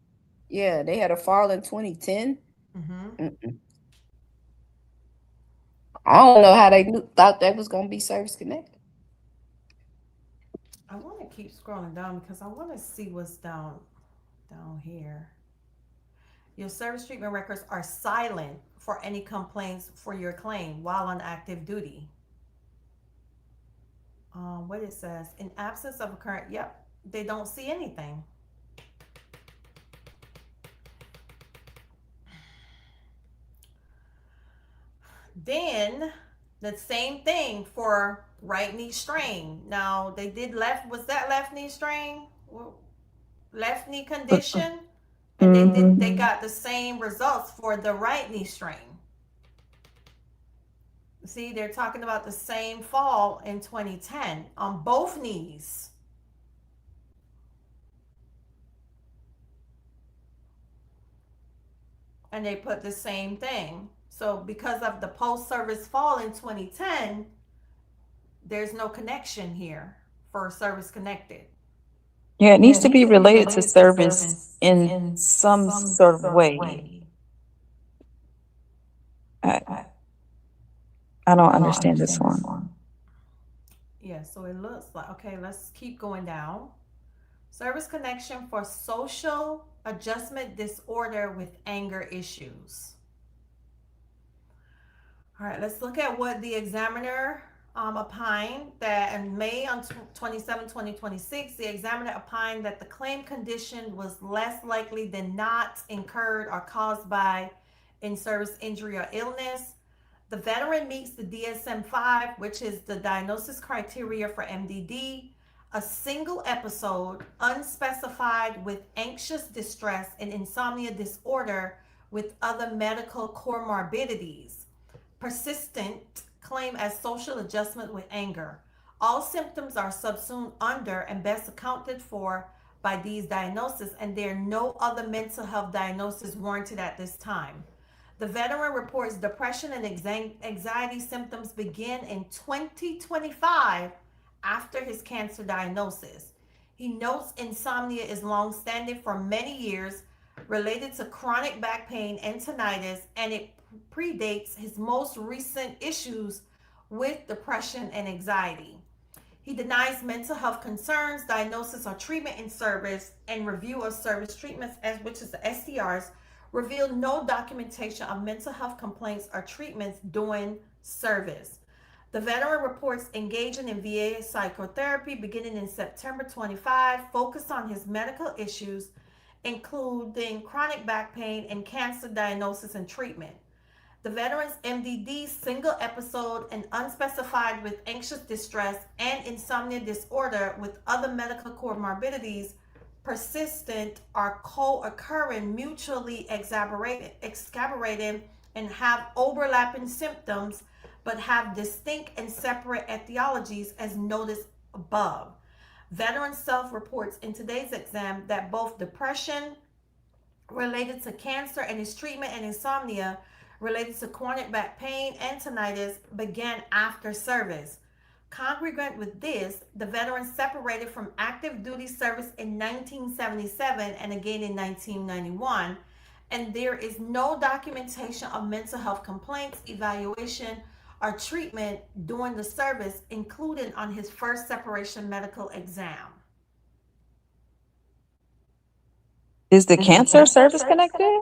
yeah, they had a fall in 2010. Mm-hmm. Mm-mm. I don't know how they thought that was gonna be service connected. I want to keep scrolling down because I want to see what's down here. Your service treatment records are silent for any complaints for your claim while on active duty. What it says, in absence of a current, yep, they don't see anything. Then the same thing for right knee strain. Now they did left, was that left knee strain? Left knee condition? And they got the same results for the right knee strain. See, they're talking about the same fall in 2010 on both knees. And they put the same thing. So because of the post-service fall in 2010, there's no connection here for service connected. Yeah, it needs to be related to service in some sort of way. I, I don't understand this one. Yeah, so it looks like, okay, let's keep going down. Service connection for social adjustment disorder with anger issues. All right, let's look at what the examiner opined that in May on 27, 2026, the examiner opined that the claim condition was less likely than not incurred or caused by in-service injury or illness. The veteran meets the DSM-5, which is the diagnosis criteria for MDD, a single episode, unspecified, with anxious distress and insomnia disorder with other medical comorbidities. Persistent claim as social adjustment with anger. All symptoms are subsumed under and best accounted for by these diagnoses, and there are no other mental health diagnoses warranted at this time. The veteran reports depression and anxiety symptoms begin in 2025 after his cancer diagnosis. He notes insomnia is long-standing for many years, related to chronic back pain and tinnitus, and it predates his most recent issues with depression and anxiety. He denies mental health concerns, diagnosis or treatment in service, and review of service treatments, as which is the SDRs, revealed no documentation of mental health complaints or treatments during service. The veteran reports engaging in VA psychotherapy beginning in September 25, focused on his medical issues, including chronic back pain and cancer diagnosis and treatment. The veteran's MDD single episode and unspecified with anxious distress and insomnia disorder with other medical comorbidities, persistent or co-occurring, mutually exacerbating, and have overlapping symptoms but have distinct and separate etiologies as noted above. Veteran self-reports in today's exam that both depression related to cancer and his treatment and insomnia related to chronic back pain and tinnitus began after service. Congruent with this, the veteran separated from active duty service in 1977 and again in 1991, and there is no documentation of mental health complaints, evaluation, or treatment during the service, including on his first separation medical exam. Is the cancer service connected?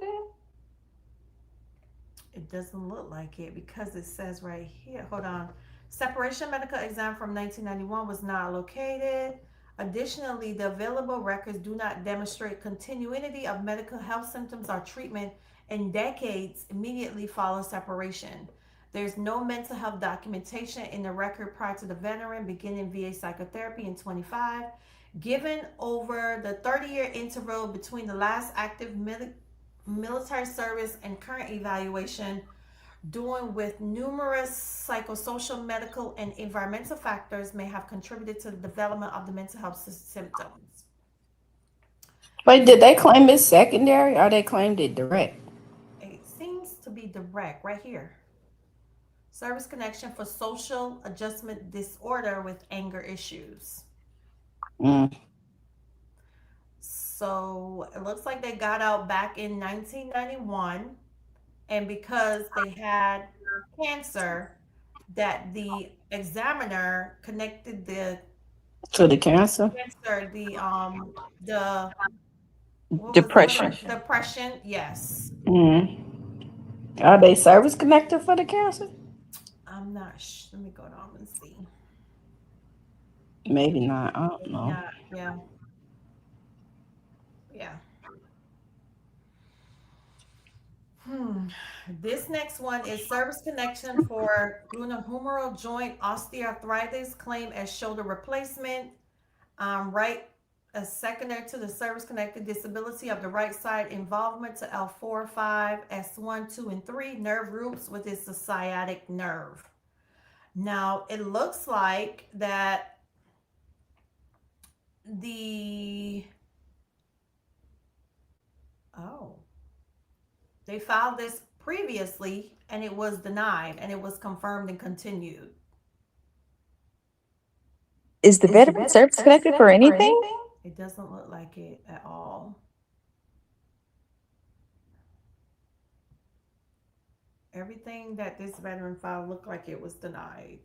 It doesn't look like it because it says right here, hold on. Separation medical exam from 1991 was not located. Additionally, the available records do not demonstrate continuity of medical health symptoms or treatment in decades immediately following separation. There's no mental health documentation in the record prior to the veteran beginning VA psychotherapy in 25. Given over the 30-year interval between the last active military service and current evaluation, doing with numerous psychosocial, medical, and environmental factors may have contributed to the development of the mental health symptoms. Wait, did they claim it secondary or they claimed it direct? It seems to be direct right here. Service connection for social adjustment disorder with anger issues. So it looks like they got out back in 1991, and because they had cancer, that the examiner connected To the cancer? cancer, the what Depression. depression, yes. Are they service connected for the cancer? I'm not let me go down and see. Maybe not. I don't know. Yeah. This next one is service connection for glenohumeral joint osteoarthritis, claim as shoulder replacement. Right, as secondary to the service connected disability of the right side, involvement to L4, 5, S1, 2, and 3 nerve roots with its the sciatic nerve. Now it looks like that they filed this previously and it was denied, and it was confirmed and continued. Is the veteran service connected for anything? It doesn't look like it at all. Everything that this veteran filed looked like it was denied.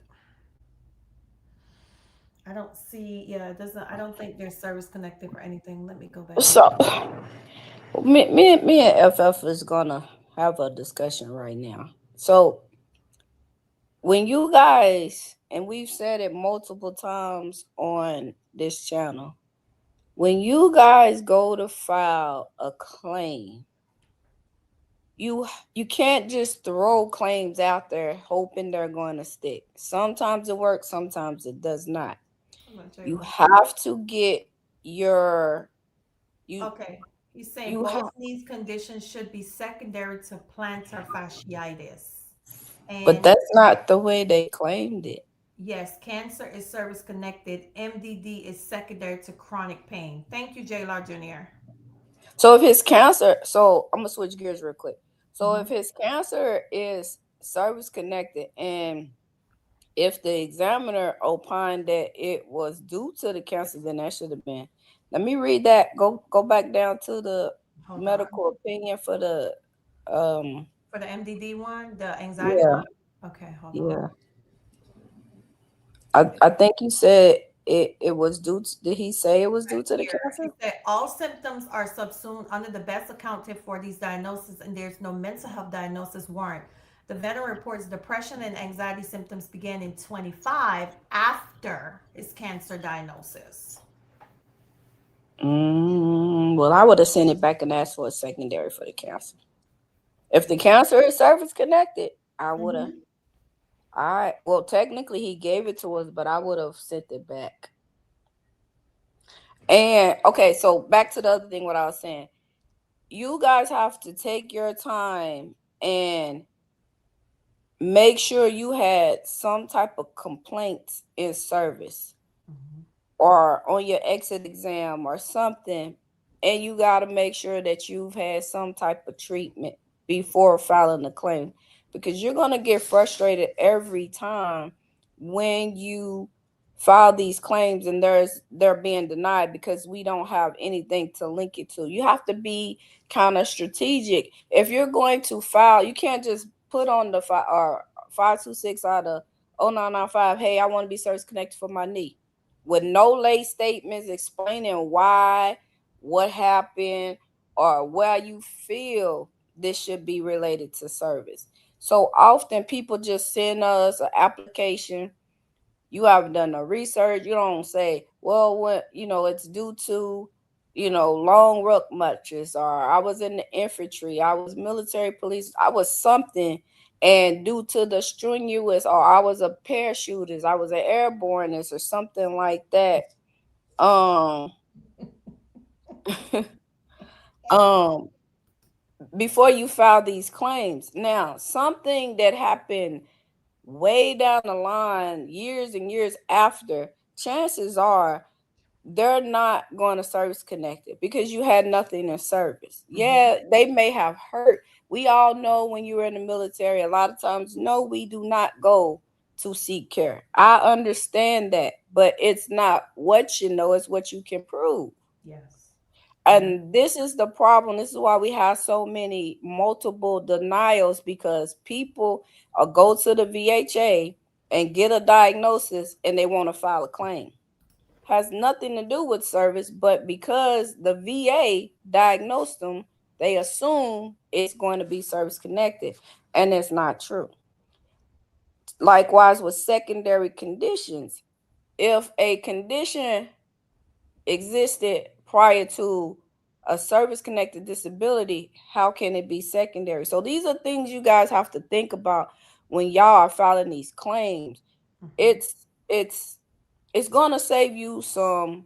I don't see, it doesn't, I don't think they're service connected for anything. Let me go back. So me and FF is gonna have a discussion right now. So when you guys and we've said it multiple times on this channel, when you guys go to file a claim, you can't just throw claims out there hoping they're going to stick. Sometimes it works, sometimes it does not. You have to get your you Okay. He's saying you have both these conditions should be secondary to plantar fasciitis. but And that's not the way they claimed it. yes, cancer is service connected. MDD is secondary to chronic pain. Thank you, J. Jr. So if his cancer, so I'm gonna switch gears real quick. So if Hmm. his cancer is service connected, and if the examiner opined that it was due to the cancer, then that should have been. Let me read that. Go back down to the Hold on. medical opinion for the um For the MDD one, the anxiety yeah, one. Okay, hold on. yeah. I think you said it was due to, did he say it was due Right to the here, he cancer? said all symptoms are subsumed under the best accounted for these diagnoses, and there's no mental health diagnosis warrant. The veteran reports depression and anxiety symptoms began in 25 after his cancer diagnosis. Well, I would have sent it back and asked for a secondary for the cancer. If the cancer is service connected, I would have. Mhm. All right. Well, technically, he gave it to us, but I would have sent it back. And okay, so back to the other thing, what I was saying. You guys have to take your time and make sure you had some type of complaints in service Mhm. or on your exit exam or something, and you got to make sure that you've had some type of treatment before filing the claim, because you're going to get frustrated every time when you file these claims and they're being denied because we don't have anything to link it to. You have to be kind of strategic. If you're going to file, you can't just put on the 526 out of 0995, hey, I want to be service connected for my knee, with no late statements explaining why, what happened, or where you feel this should be related to service. So often people just send us an application. You haven't done no research. You don't say, well, what, it's due to, long ruck matches, or I was in the infantry, I was military police, I was something, and due to the strenuous, or I was a parachutist, I was an airborneist, or something like that. Um, um, before you file these claims. Now, something that happened way down the line, years and years after, chances are they're not going to service connected because you had nothing in service. Mhm. Yeah, they may have hurt. We all know when you were in the military, a lot of times, no, we do not go to seek care. I understand that, but it's not what you know, it's what you can prove. Yes. Very. And this is the problem. This is why we have so many multiple denials, because people go to the VHA and get a diagnosis and they want to file a claim. Has nothing to do with service, but because the VA diagnosed them, they assume it's going to be service connected, and it's not true. Likewise with secondary conditions, if a condition existed prior to a service connected disability, how can it be secondary? So these are things you guys have to think about when y'all are filing these claims. Mhm. It's going to save you some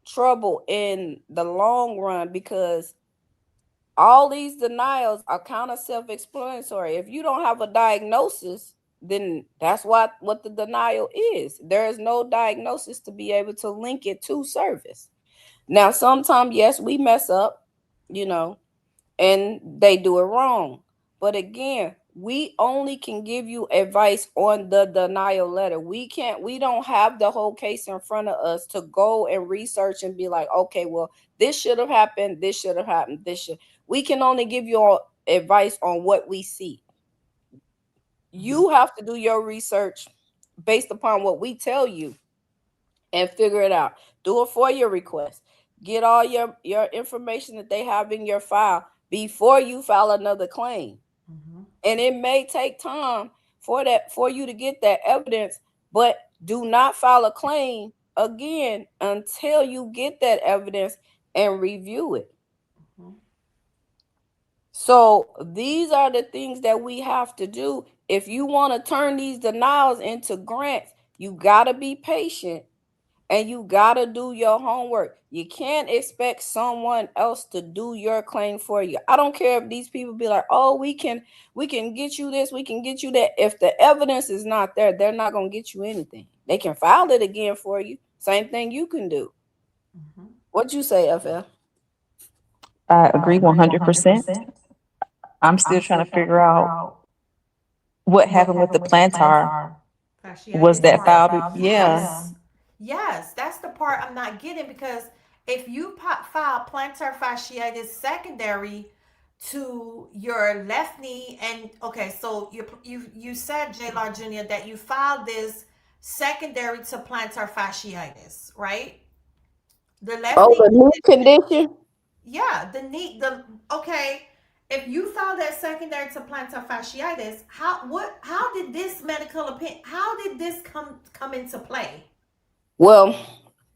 trouble in the long run, because all these denials are kind of self-explanatory. If you don't have a diagnosis, then that's what the denial is. There is no diagnosis to be able to link it to service. Now, sometimes, yes, we mess up, you know, and they do it wrong. But again, we only can give you advice on the denial letter. We don't have the whole case in front of us to go and research and be like, okay, well, this should have happened, this should have happened, this should. We can only give you all advice on what we see. Mhm. You have to do your research based upon what we tell you and figure it out. Do a FOIA request. Get all your information that they have in your file before you file another claim. Mhm. And it may take time for you to get that evidence, But do not file a claim again until you get that evidence and review it. Mhm. So these are the things that we have to do. If you want to turn these denials into grants, you got to be patient and you got to do your homework. You can't expect someone else to do your claim for you. I don't care if these people be like, "Oh, we can get you this, we can get you that." If the evidence is not there, they're not going to get you anything. They can file it again for you. Same thing you can do. Mhm. What you say, FL? I agree 100%. I'm still trying to figure out what happened with the plantar. Was Fasciitis that part. filed? Yeah. Yes. Yes, that's the part I'm not getting because if you file plantar fasciitis secondary to your left knee, and okay, so you said J Law Jr. that you filed this secondary to plantar fasciitis, right? The left Oh, knee. the new condition? Yeah, the knee. The okay. If you filed that secondary to plantar fasciitis, how did this medical opinion? How did this come into play? Well,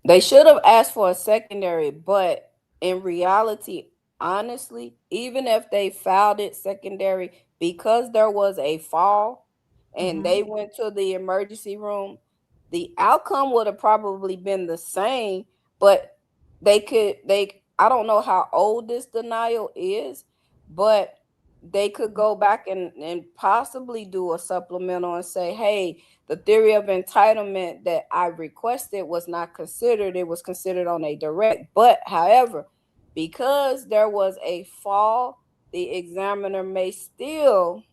they should have asked for a secondary, but in reality, honestly, even if they filed it secondary because there was a fall and Mm-hmm. they went to the emergency room, the outcome would have probably been the same, but they I don't know how old this denial is, but they could go back and possibly do a supplemental and say, hey, the theory of entitlement that I requested was not considered. It was considered on a direct. But however, because there was a fall, the examiner may still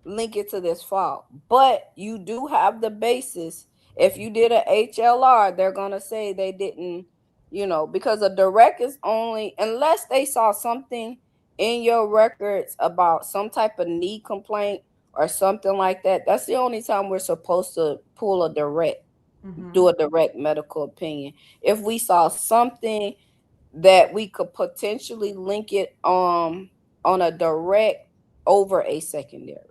link it to this fall. But you do have the basis. If you did a HLR, they're gonna say they didn't, because a direct is only unless they saw something in your records about some type of knee complaint or something like that. That's the only time we're supposed to pull a direct, Mm-hmm. do a direct medical opinion. If we saw something that we could potentially link it on a direct over a secondary.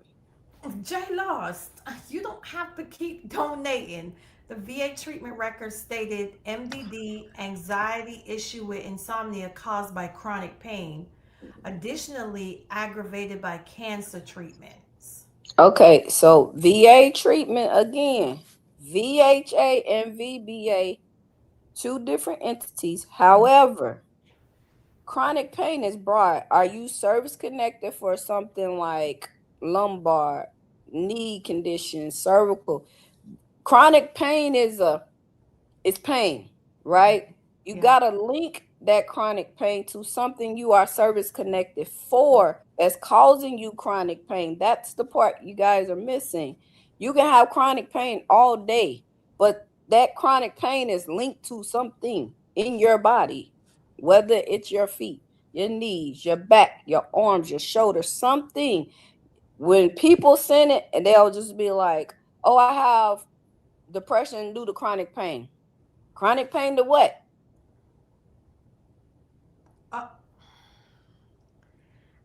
J Lost, you don't have to keep donating. The VA treatment record stated MDD, anxiety issue with insomnia caused by chronic pain, additionally aggravated by cancer treatments. Okay, so VA treatment again, VHA and VBA, two different entities. However, chronic pain is broad. Are you service connected for something like lumbar, knee condition, cervical? Chronic pain is pain, right? You Yeah. got to link that chronic pain to something you are service connected for that's causing you chronic pain. That's the part you guys are missing. You can have chronic pain all day, but that chronic pain is linked to something in your body, whether it's your feet, your knees, your back, your arms, your shoulders, something. When people send it, and they'll just be like, oh, I have depression due to chronic pain. Chronic pain to what? Uh,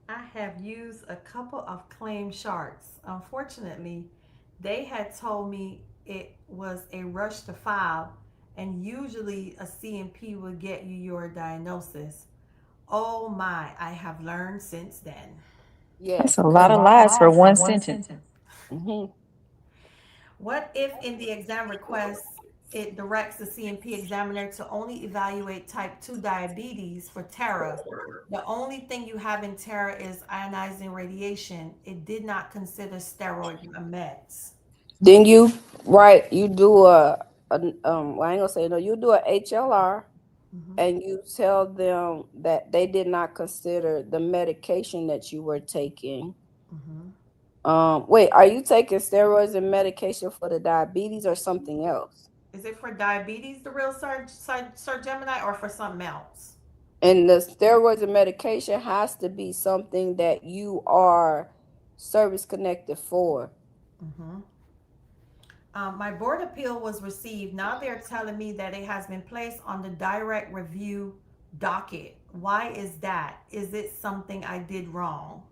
I have used a couple of claim charts. Unfortunately, they had told me it was a rush to file, and usually a CMP will get you your diagnosis. Oh my, I have learned since then. That's Yes, a lot because of lies for one sentence. mhm. What if in the exam request it directs the CMP examiner to only evaluate type 2 diabetes for Tara? The only thing you have in Tara is ionizing radiation. It did not consider steroid meds. Then you do well, I ain't gonna say no, you do a HLR Mm-hmm. and you tell them that they did not consider the medication that you were taking. Mm-hmm. Wait, are you taking steroids and medication for the diabetes or something else? Is it for diabetes, the real Sir Gemini, or for something else? And the steroids and medication has to be something that you are service connected for. Mm-hmm. My board appeal was received. Now they're telling me that it has been placed on the direct review docket. Why is that? Is it something I did wrong?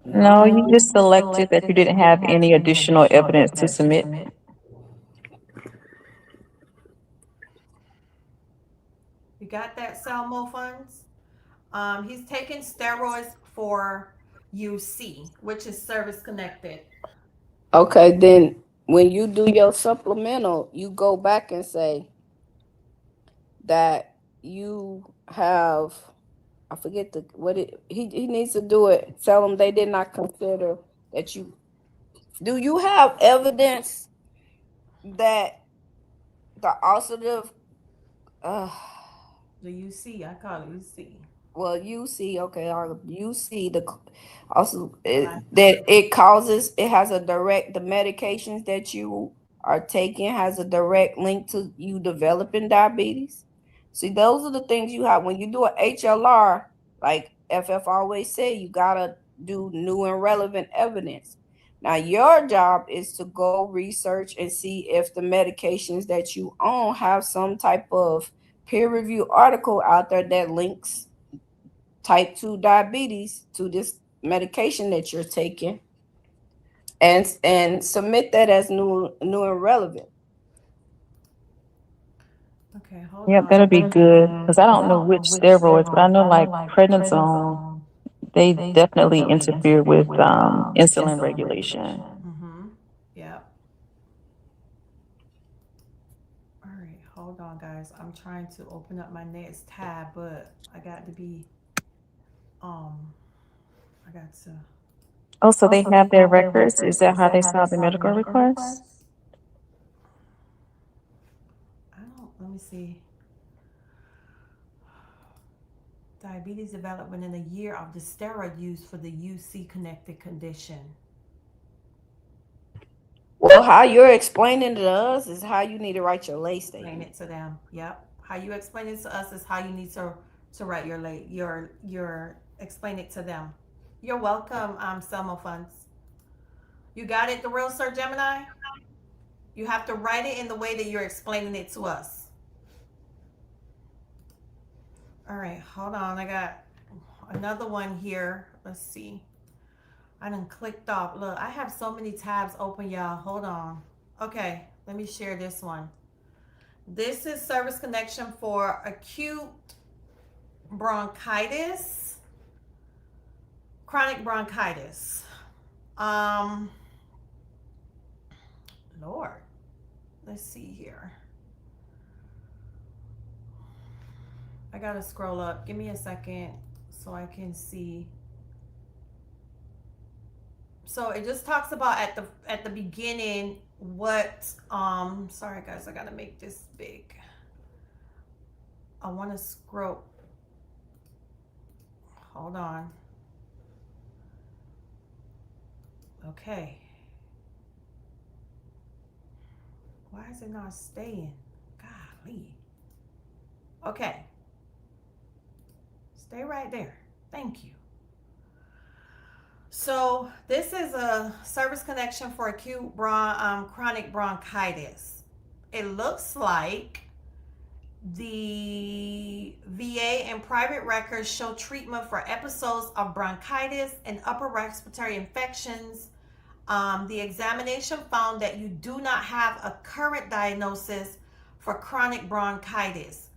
No, you just selected that you didn't have any additional evidence to submit. You got that, Salmo Funds? He's taking steroids for UC, which is service connected. Okay, then when you do your supplemental, you go back and say that you have, I forget the what it he needs to do it. Tell them they did not consider that you do you have evidence that the ulcerative uh The UC, I call it UC. well you see okay you see the also that it causes it has a direct the medications that you are taking has a direct link to you developing diabetes. See, those are the things you have when you do a HLR, like FF always say, you gotta do new and relevant evidence. Now your job is to go research and see if the medications that you own have some type of peer review article out there that links type 2 diabetes to this medication that you're taking, and submit that as new and relevant. Okay, hold Yep, on. that'll be good. Because I don't know which steroids, but I know like prednisone, they definitely interfere with insulin regulation. Mm-hmm. Yep. All right, hold on, guys. I'm trying to open up my next tab, but I got to be, um, I got to. Oh, so they have their records? Is that how they saw the medical request? I don't. Let me see. Diabetes development in a year of the steroid use for the UC connected condition. Well, how you're explaining it to us is how you need to write your lay Explain statement. it to them. Yep. How you explain it to us is how you need to write your explain it to them. You're welcome, Selma Funds. You got it, the real Sir Gemini? You have to write it in the way that you're explaining it to us. All right, hold on. I got another one here. Let's see. I done clicked off. Look, I have so many tabs open, y'all. Hold on. Okay, let me share this one. This is service connection for acute bronchitis, chronic bronchitis. Lord, let's see here. I gotta scroll up. Give me a second so I can see. So it just talks about at the beginning what sorry guys, I gotta make this big. I wanna scroll. Hold on. Okay. Why is it not staying? Golly. Okay. Stay right there. Thank you. So this is a service connection for acute chronic bronchitis. It looks like the VA and private records show treatment for episodes of bronchitis and upper respiratory infections. The examination found that you do not have a current diagnosis for chronic bronchitis.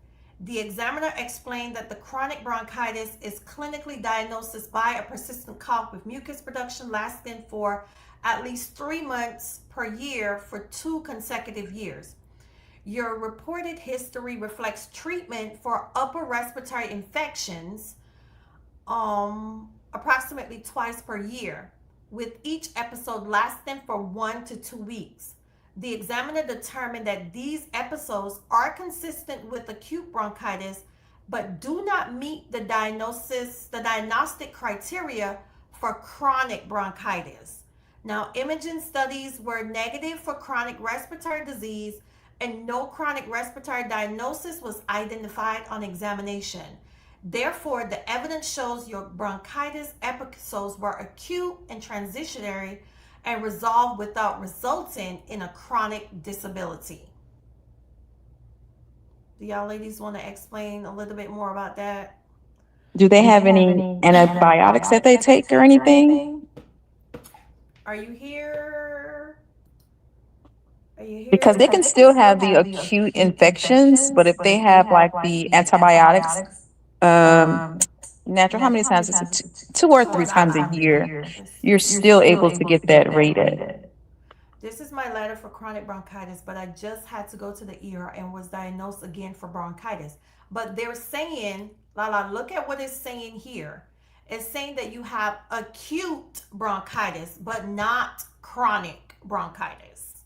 The examiner explained that the chronic bronchitis is clinically diagnosed by a persistent cough with mucus production lasting for at least 3 months per year for 2 consecutive years. Your reported history reflects treatment for upper respiratory infections approximately twice per year, with each episode lasting for 1 to 2 weeks. The examiner determined that these episodes are consistent with acute bronchitis, but do not meet the diagnostic criteria for chronic bronchitis. Now, imaging studies were negative for chronic respiratory disease, and no chronic respiratory diagnosis was identified on examination. Therefore, the evidence shows your bronchitis episodes were acute and transitionary and resolved without resulting in a chronic disability. Do y'all ladies want to explain a little bit more about that? Do they have any antibiotics that they take or anything? Are you here? Are you Because here? they can still have the acute infections, but if they have like the antibiotics, um, natural, how many times is it? Two or Oh, three not times a five. year, Let's you're see. still able to get that rated. This is my letter for chronic bronchitis, but I just had to go to the ER and was diagnosed again for bronchitis. But they're saying, Lala, look at what it's saying here. It's saying that you have acute bronchitis, but not chronic bronchitis.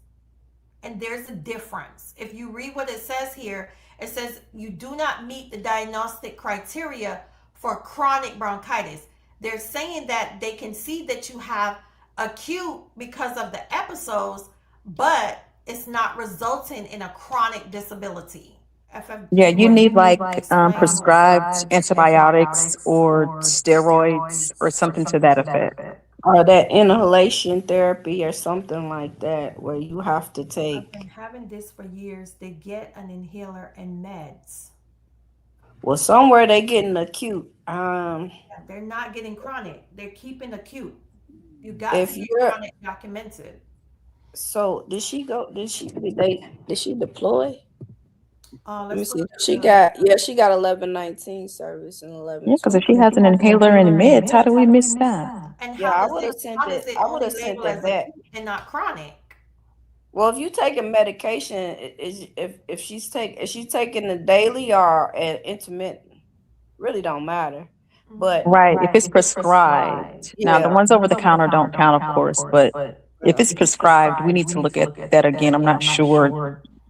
And there's a difference. If you read what it says here, it says you do not meet the diagnostic criteria for chronic bronchitis. They're saying that they can see that you have acute because of the episodes, but it's not resulting in a chronic disability. If I'm Yeah, you able need like to explain. prescribed antibiotics or steroids or something to that effect. Or that inhalation therapy or something like that, where you have to I've take. been having this for years. They get an inhaler and meds. Well, somewhere they getting acute. They're not getting chronic. They're keeping acute. You got to If get you're chronic documented. so, did she go? Did she deploy? Let me Let's go see. to the. She got 1119 service and Yeah, because if she 1120. has an inhaler and meds, how do we miss that? And Yeah, how does it I would only have sent label it as back. acute and not chronic? Well, if you taking medication, is if she's taking the daily or intermittent, really don't matter. Mhm. But Right. If it's prescribed. Now, the yeah, ones over the counter don't count, of course, but if yeah. it's prescribed, we need to look at that again. I'm not sure,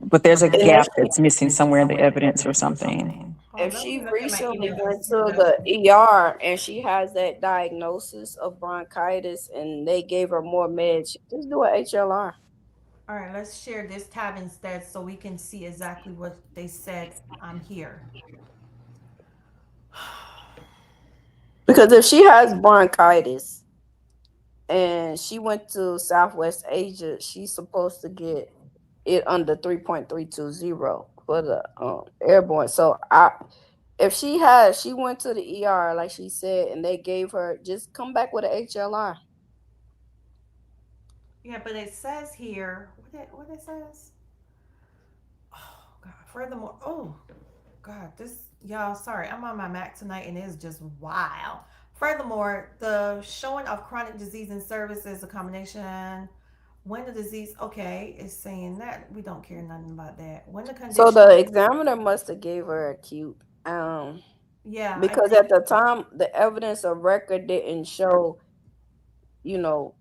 but there's a And gap that's missing somewhere in the evidence or something. Oh, if let me she look at my recently emails and went see to what else. the ER and she has that diagnosis of bronchitis and they gave her more meds, just do an HLR. All right, let's share this tab instead so we can see exactly what they said here. Because if she has bronchitis and she went to Southwest Asia, she's supposed to get it under 3.320 for the airborne. So if she went to the ER like she said and they gave her, just come back with an HLR. Yeah, but it says here what it says. Oh God. Furthermore, oh God, this y'all. Sorry, I'm on my Mac tonight, and it's just wild. Furthermore, the showing of chronic disease in service is a combination. When the disease, okay, is saying that we don't care nothing about that. When the So condition, the examiner must have gave her acute. yeah, I Because think, at the time the evidence of record didn't show,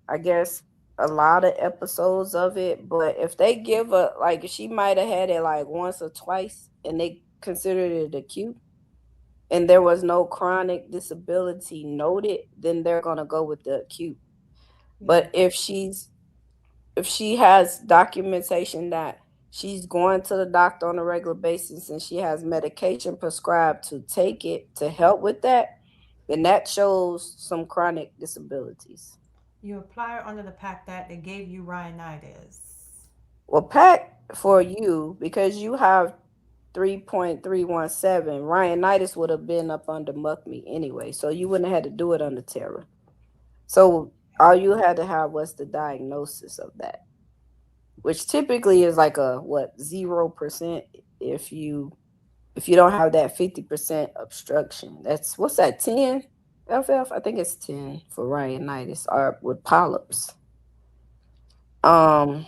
I guess a lot of episodes of it. But if they give a like she might have had it like once or twice and they considered it acute and there was no chronic disability noted, then they're gonna go with the acute. yeah, But if she has documentation that she's going to the doctor on a regular basis and she has medication prescribed to take it to help with that, then that shows some chronic disabilities. you apply under the pact that they gave you rhinitis. Well, Pat, for you, because you have 3.317, Rhinitis would have been up under muck me anyway, so you wouldn't have had to do it under Terra. So all you had to have was the diagnosis of that, which typically is like a what 0% if you don't have that 50% obstruction. That's what's that 10 FF? I think it's 10 for rhinitis or with polyps. Um,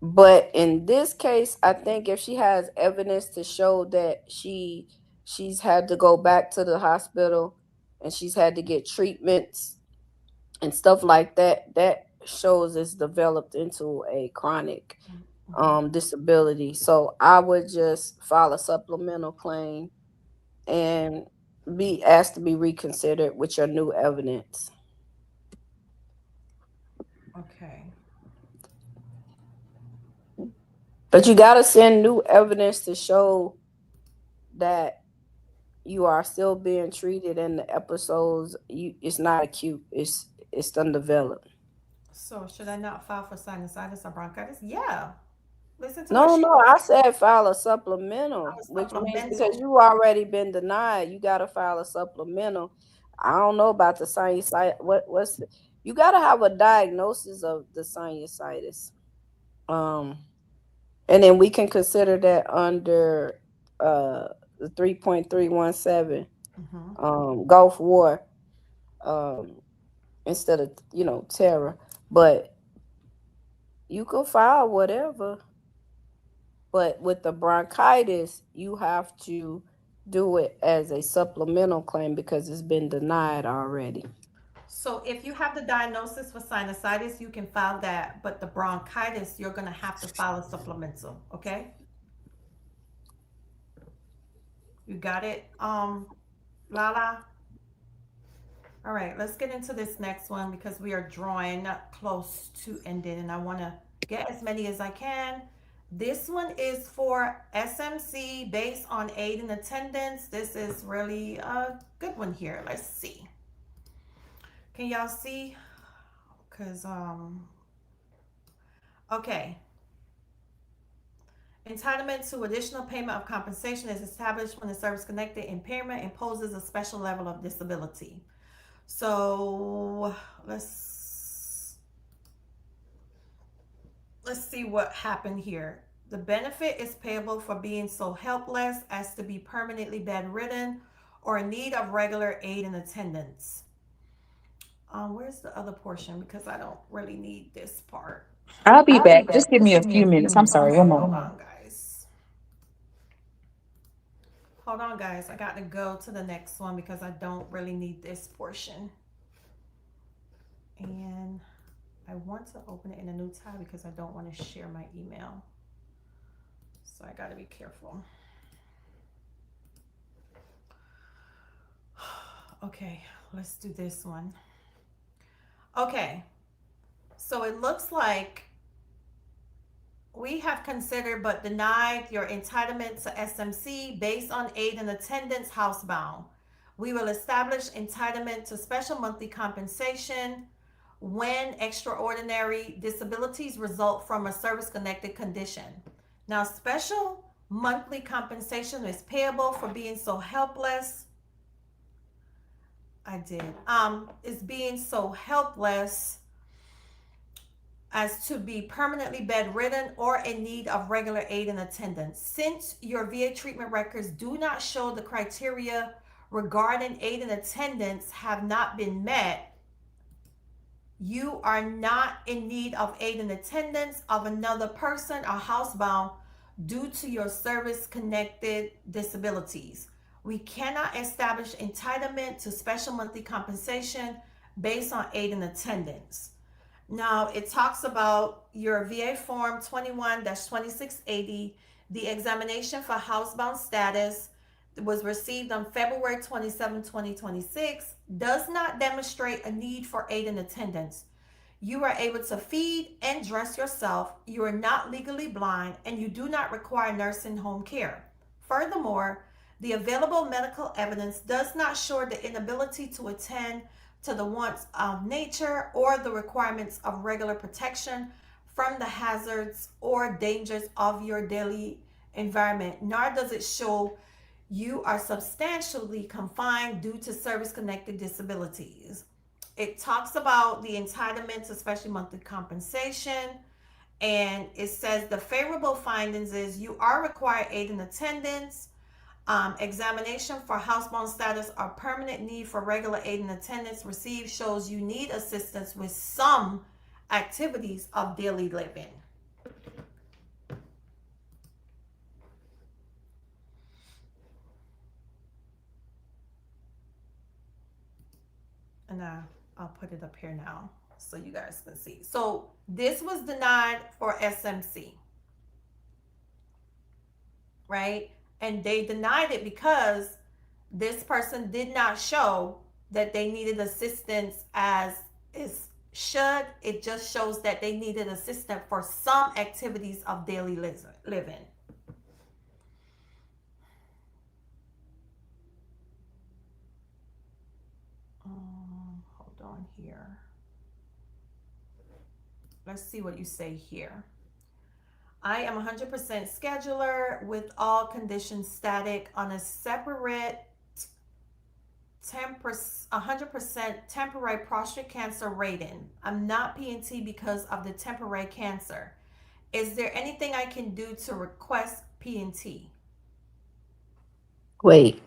but in this case, I think if she has evidence to show that she's had to go back to the hospital and she's had to get treatments and stuff like that, that shows it's developed into a chronic Mhm. disability. So I would just file a supplemental claim and be asked to be reconsidered with your new evidence. Okay. But you got to send new evidence to show that you are still being treated in the episodes. It's not acute. It's undeveloped. So should I not file for sinusitis or bronchitis? Yeah. Listen to what No, she no, I said file a supplemental, file which means because supplemental. you already been denied, you got to file a supplemental. I don't know about the science. you gotta have a diagnosis of the sinusitis. Um, and then we can consider that under the 3.317 Mm-hmm. Gulf War, um, instead of terror. But you can file whatever. But with the bronchitis, you have to do it as a supplemental claim because it's been denied already. So if you have the diagnosis for sinusitis, you can file that, but the bronchitis, you're gonna have to file a supplemental. Okay, you got it, Lala. All right, let's get into this next one because we are drawing close to ending, and I want to get as many as I can. This one is for SMC based on aid and attendance. This is really a good one here. Let's see. Can y'all see? Because okay. Entitlement to additional payment of compensation is established when the service-connected impairment imposes a special level of disability. So let's see what happened here. The benefit is payable for being so helpless as to be permanently bedridden or in need of regular aid and attendance. Where's the other portion? Because I don't really need this part. I'll be back. Just give me a few minutes. I'm sorry. Okay, One hold moment. on, guys. Hold on, guys. I got to go to the next one because I don't really need this portion. And I want to open it in a new tab because I don't want to share my email. So I got to be careful. Okay, let's do this one. Okay, so it looks like we have considered but denied your entitlement to SMC based on aid and attendance housebound. We will establish entitlement to special monthly compensation when extraordinary disabilities result from a service-connected condition. Now, special monthly compensation is payable for being so helpless. Is being so helpless as to be permanently bedridden or in need of regular aid and attendance. Since your VA treatment records do not show the criteria regarding aid and attendance have not been met, you are not in need of aid and attendance of another person or housebound due to your service-connected disabilities. We cannot establish entitlement to special monthly compensation based on aid and attendance. Now, it talks about your VA Form 21-2680. The examination for housebound status was received on February 27, 2026, does not demonstrate a need for aid and attendance. You are able to feed and dress yourself. You are not legally blind, and you do not require nursing home care. Furthermore, the available medical evidence does not show the inability to attend to the wants of nature or the requirements of regular protection from the hazards or dangers of your daily environment, nor does it show you are substantially confined due to service-connected disabilities. It talks about the entitlement to special monthly compensation, and it says the favorable findings is you are required aid and attendance. Examination for housebound status or permanent need for regular aid and attendance received shows you need assistance with some activities of daily living. And I'll put it up here now so you guys can see. So this was denied for SMC, right? And they denied it because this person did not show that they needed assistance as is should. It just shows that they needed assistance for some activities of daily living. Hold on here. Let's see what you say here. I am 100% scheduler with all conditions static on a separate 100% temporary prostate cancer rating. I'm not PNT because of the temporary cancer. Is there anything I can do to request PNT? Wait,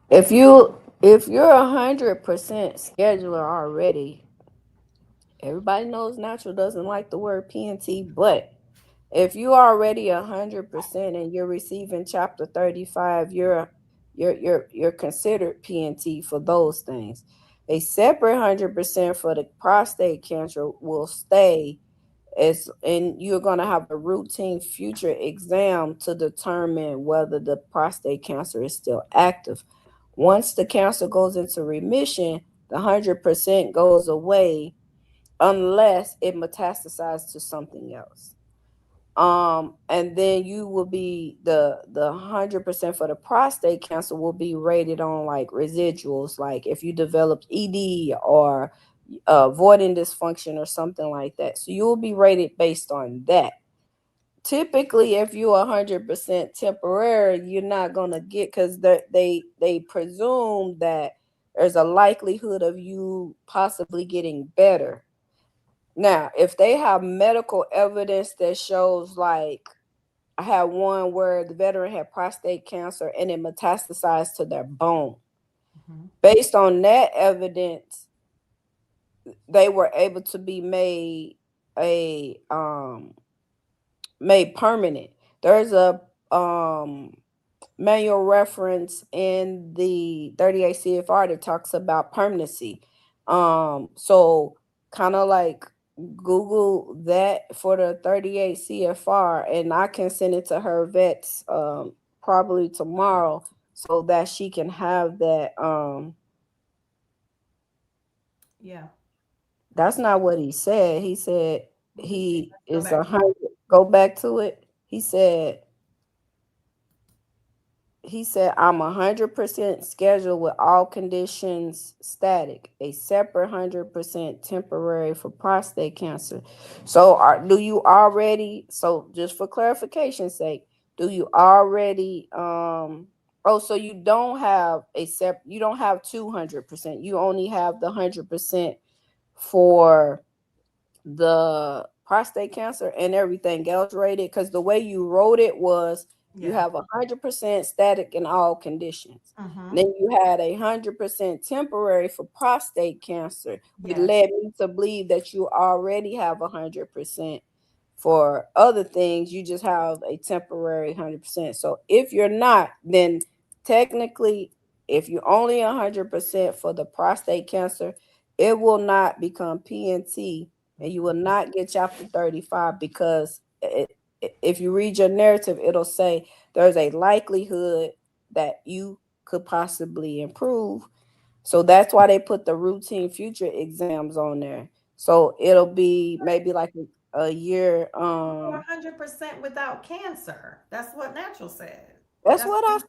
if you're 100% scheduler already, everybody knows natural doesn't like the word PNT, but if you already 100% and you're receiving chapter 35, you're considered PNT for those things. A separate 100% for the prostate cancer will stay as, and you're going to have a routine future exam to determine whether the prostate cancer is still active. Once the cancer goes into remission, the 100% goes away unless it metastasizes to something else. And then you will be the 100% for the prostate cancer will be rated on like residuals, like if you developed ED or voiding dysfunction or something like that. So you will be rated based on that. Typically, if you're 100% temporary, you're not gonna get, because they presume that there's a likelihood of you possibly getting better. Now, if they have medical evidence that shows, like I had one where the veteran had prostate cancer and it metastasized to their bone. Mm-hmm. Based on that evidence, they were able to be made permanent. There's a manual reference in the 38 CFR that talks about permanency. So kind of like Google that for the 38 CFR, and I can send it to her vets probably tomorrow so that she can have that. Yeah. That's not what he said. He said What he said. he Go is back. 100. Go back to it. He said, I'm 100% scheduled with all conditions static, a separate 100% temporary for prostate cancer. So do you already, so just for clarification's sake, do you already, so you don't have you don't have 200%. You only have the 100% for the prostate cancer, and everything else rated, because the way you wrote it was you Yeah. have 100% static in all conditions. Mm-hmm. Then you had 100% temporary for prostate cancer, which Yes. led me to believe that you already have 100% for other things. You just have a temporary 100%. So if you're not, then technically, if you're only 100% for the prostate cancer, it will not become PNT, and you will not get chapter 35, because if you read your narrative, it'll say there's a likelihood that you could possibly improve. So that's why they put the routine future exams on there. So it'll be maybe like a year. 100% without cancer. That's what natural said. That's That's what I that's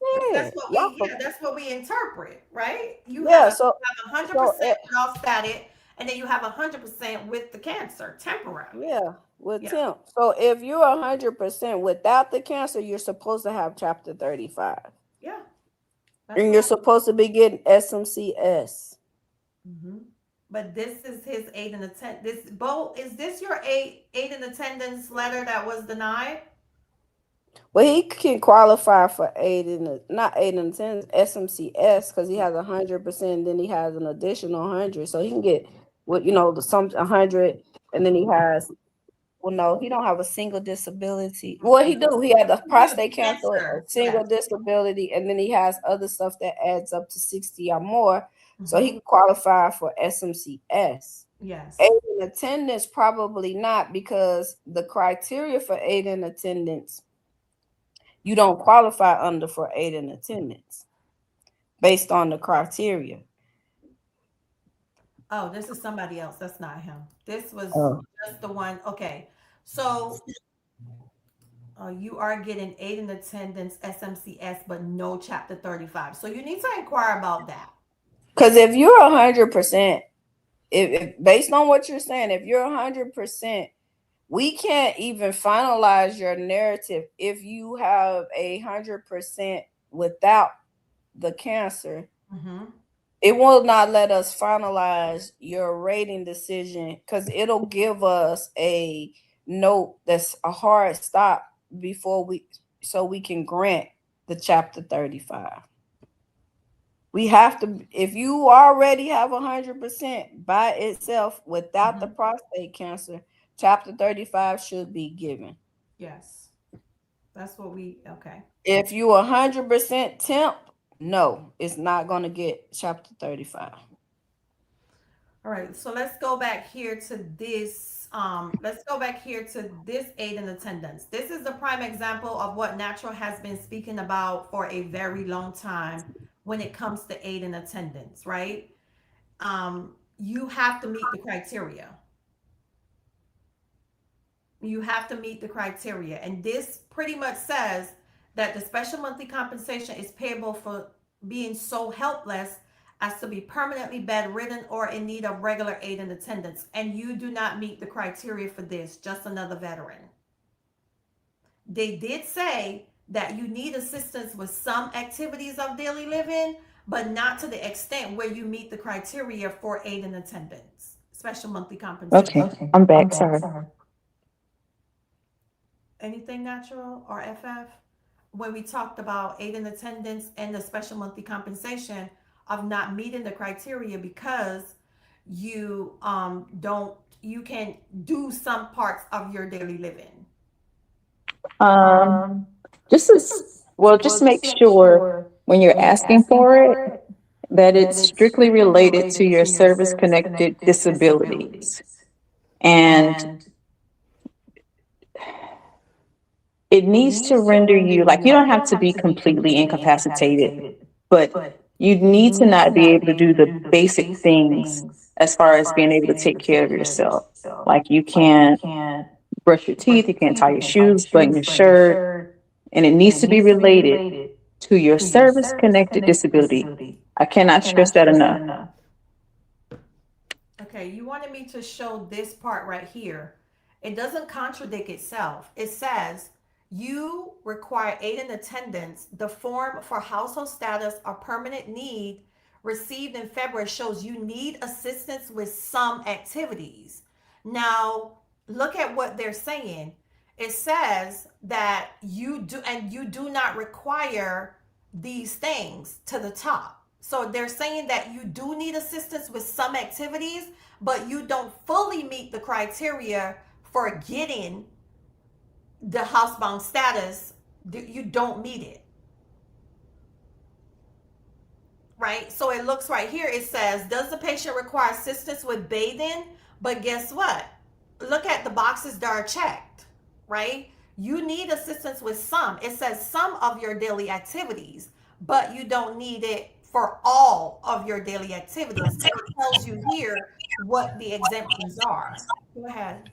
said. what Y'all, we yeah, that's what we interpret, right? You have yeah. a So, 100% without static, and then you have 100% with the cancer temporarily. yeah, with Yeah, Tim. So if you're 100% without the cancer, you're supposed to have chapter 35, yeah, that's and what you're I. supposed to be getting SMCS. Hmm. But this is his aid in attendance. This Bo, is this your aid in attendance letter that was denied? Well, he can qualify for aid in the not aid in the ten SMCS, because he has 100%. Then he has an additional 100, so he can get what the some 100, and then he has. Well, no, he don't have a single disability. Well, he do. He had the You do prostate cancer, a cancer. single Yes. disability, and then he has other stuff that adds up to 60 or more. So he Hmm. can qualify for SMCS. Yes. Aid in attendance, probably not, because the criteria for aid in attendance, you don't qualify under for aid in attendance based on the criteria. Oh, this is somebody else. That's not him. This was Oh. just the one. Okay. So you are getting aid in attendance SMCS, but no chapter 35. So you need to inquire about that. Because if you're 100%, if based on what you're saying, if you're 100%, we can't even finalize your narrative if you have 100% without the cancer. Hmm. It will not let us finalize your rating decision because it'll give us a note that's a hard stop before so we can grant the chapter 35. We have to, if you already have 100% by itself without the prostate cancer, chapter 35 should be given. Yes. That's what okay. If you 100% temp, no, it's not going to get chapter 35. All right, so let's go back here to this. Let's go back here to this aid in attendance. This is the prime example of what Natural has been speaking about for a very long time when it comes to aid in attendance, right? You have to meet the criteria. You have to meet the criteria. And this pretty much says that the special monthly compensation is payable for being so helpless as to be permanently bedridden or in need of regular aid and attendance. And you do not meet the criteria for this, just another veteran. They did say that you need assistance with some activities of daily living, but not to the extent where you meet the criteria for aid and attendance, special monthly compensation. Okay, I'm back. Sorry. Anything Natural or FF? When we talked about aid in attendance and the special monthly compensation of not meeting the criteria because you you can do some parts of your daily living. Just to make sure when you're asking for it, that it's strictly related to your service connected disabilities. And it needs to render you, like, you don't have to be completely incapacitated, but you need to not be able to do the basic things as far as being able to take care of yourself. Like, you can't brush your teeth, you can't tie your shoes, button your shirt, and it needs to be related to your service connected disability. I cannot stress that enough. Okay, you wanted me to show this part right here. It doesn't contradict itself. It says you require aid in attendance. The form for household status or permanent need received in February shows you need assistance with some activities. Now, look at what they're saying. It says that you do, and you do not require these things to the top. So they're saying that you do need assistance with some activities, but you don't fully meet the criteria for getting the housebound status. You don't meet it. Right? So it looks right here, it says, does the patient require assistance with bathing? But guess what? Look at the boxes that are checked, right? You need assistance with some. It says some of your daily activities, but you don't need it for all of your daily activities. It tells you here what the exemptions are. Go ahead.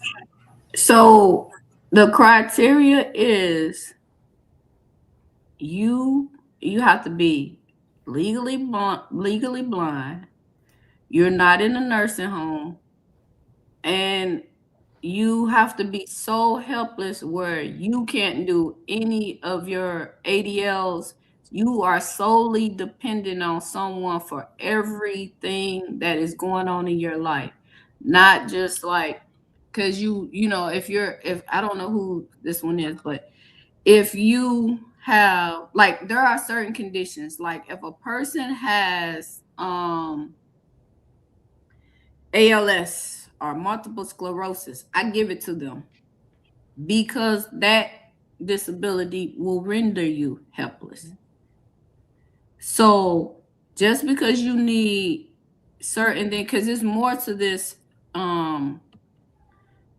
So the criteria is you have to be legally blind, you're not in a nursing home, and you have to be so helpless where you can't do any of your ADLs. You are solely dependent on someone for everything that is going on in your life. Not just like, because if I don't know who this one is, but if you have, like, there are certain conditions, like if a person has ALS or multiple sclerosis, I give it to them because that disability will render you helpless. So just because you need certain things, because there's more to this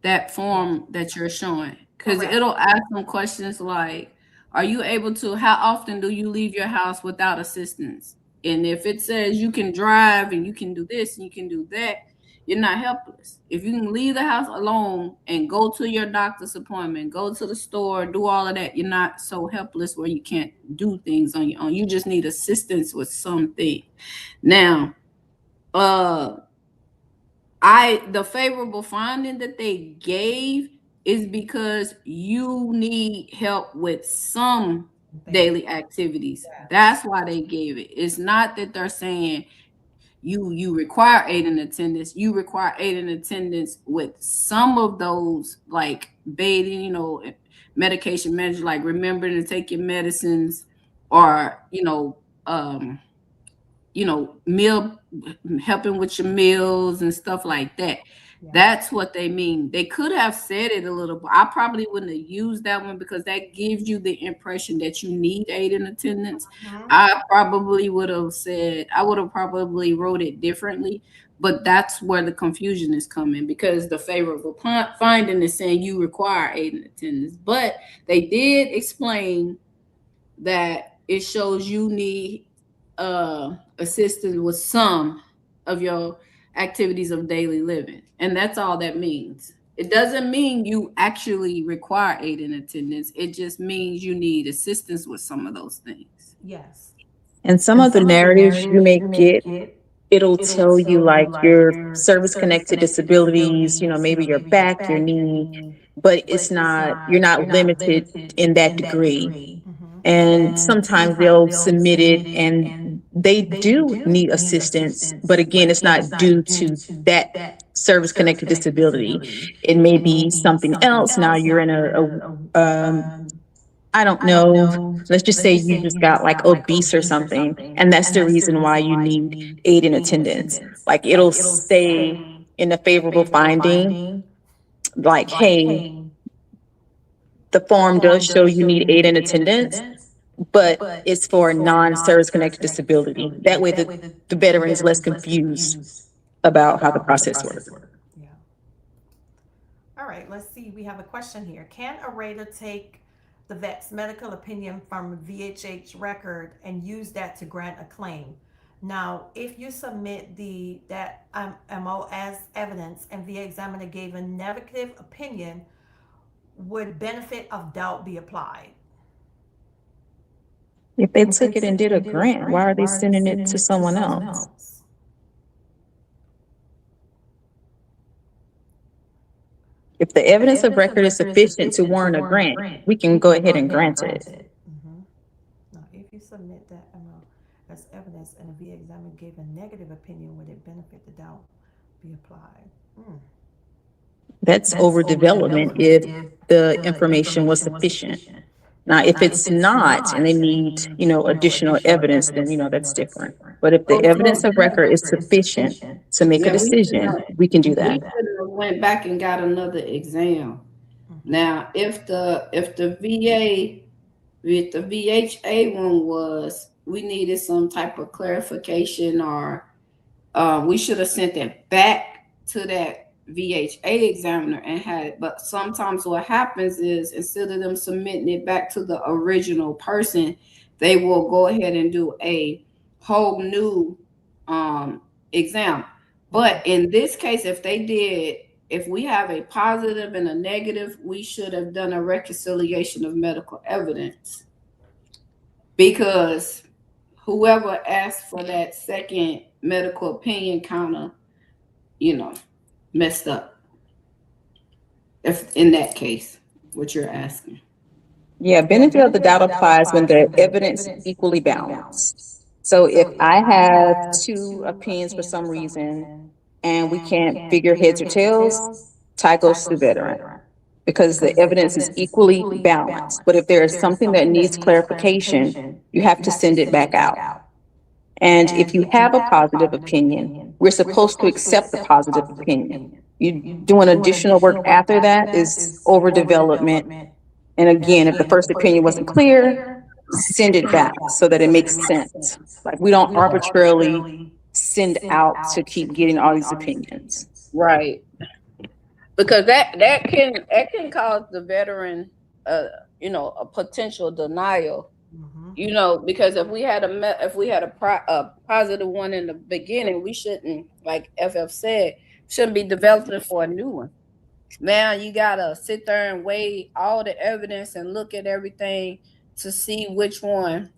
that form that you're showing, because it'll ask some questions like, are you able to, how often do you leave your house without assistance? And if it says you can drive and you can do this and you can do that, you're not helpless. If you can leave the house alone and go to your doctor's appointment, go to the store, do all of that, you're not so helpless where you can't do things on your own. You just need assistance with something. Now, the favorable finding that they gave is because you need help with some daily activities. That's why they gave it. It's not that they're saying you require aid in attendance. You require aid in attendance with some of those, like bathing, medication measures, like remembering to take your medicines, or meal, helping with your meals and stuff like that. Yeah. That's what they mean. They could have said it a little, but I probably wouldn't have used that one because that gives you the impression that you need aid in attendance. Mhm. I probably would have said, I would have probably wrote it differently, but that's where the confusion is coming, because the favorable finding is saying you require aid in attendance. But they did explain that it shows you need assistance with some of your activities of daily living. And that's all that means. It doesn't mean you actually require aid in attendance. It just means you need assistance with some of those things. Yes. And some of the narratives you may get, it'll tell you like your service connected disabilities, maybe your back, your knee, but you're not limited in that degree. Mhm. And sometimes they'll submit it and they do need assistance, but again, it's not due to that service connected disability. It may be something else. Now you're in I don't know, let's just say you just got like obese or something, and that's the reason why you need aid in attendance. Like it'll say in the favorable finding, like, hey, the form does show you need aid in attendance, but it's for a non-service connected disability. That way the veteran is less confused about how the process works. Yeah. All right, let's see. We have a question here. Can a rater take the vet's medical opinion from VHH record and use that to grant a claim? Now, if you submit that MO as evidence and the examiner gave a negative opinion, would benefit of doubt be applied? If they took it and did a grant, why are they sending it to someone else? If the evidence of record is sufficient to warrant a grant, we can go ahead and grant it. Mm-hmm. Now, if you submit that as evidence and the VA examiner gave a negative opinion, would it benefit the doubt be applied? That's overdevelopment if the information was sufficient. Now, if it's not and they need, additional evidence, then, that's different. But if the evidence of record is sufficient to make a decision, we can do that. We could have went back and got another exam. Now, if the VA with the VHA one was, we needed some type of clarification, or we should have sent it back to that VHA examiner and had it. But sometimes what happens is, instead of them submitting it back to the original person, they will go ahead and do a whole new exam. But in this case, if we have a positive and a negative, we should have done a reconciliation of medical evidence, because whoever asked for that second medical opinion kind of, messed up. If in that case, what you're asking. Yeah, benefit of the doubt applies when the evidence is equally balanced. So if I have two opinions for some reason and we can't figure heads or tails, tie goes to the veteran because the evidence is equally balanced. But if there is something that needs clarification, you have to send it back out. And if you have a positive opinion, we're supposed to accept the positive opinion. You doing additional work after that is overdevelopment. And again, if the first opinion wasn't clear, send it back so that it makes sense. Like we don't arbitrarily send out to keep getting all these opinions. Right. Because that can cause the veteran a potential denial. Because if we had a positive one in the beginning, we shouldn't, like FF said, shouldn't be developing for a new one. Now you gotta sit there and weigh all the evidence and look at everything to see which one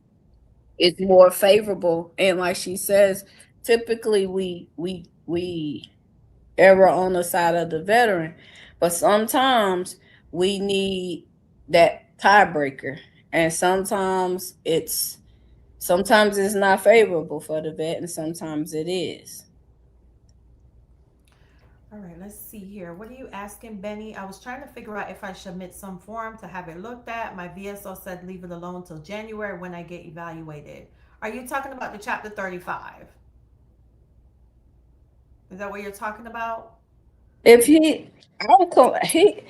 is more favorable. And like she says, typically we err on the side of the veteran, but sometimes we need that tiebreaker, and sometimes it's Sometimes it's not favorable for the vet, and sometimes it is. All right, let's see here. What are you asking, Benny? I was trying to figure out if I should submit some form to have it looked at. My VSO said leave it alone till January when I get evaluated. Are you talking about the chapter 35? Is that what you're talking about? If he, I don't come, he,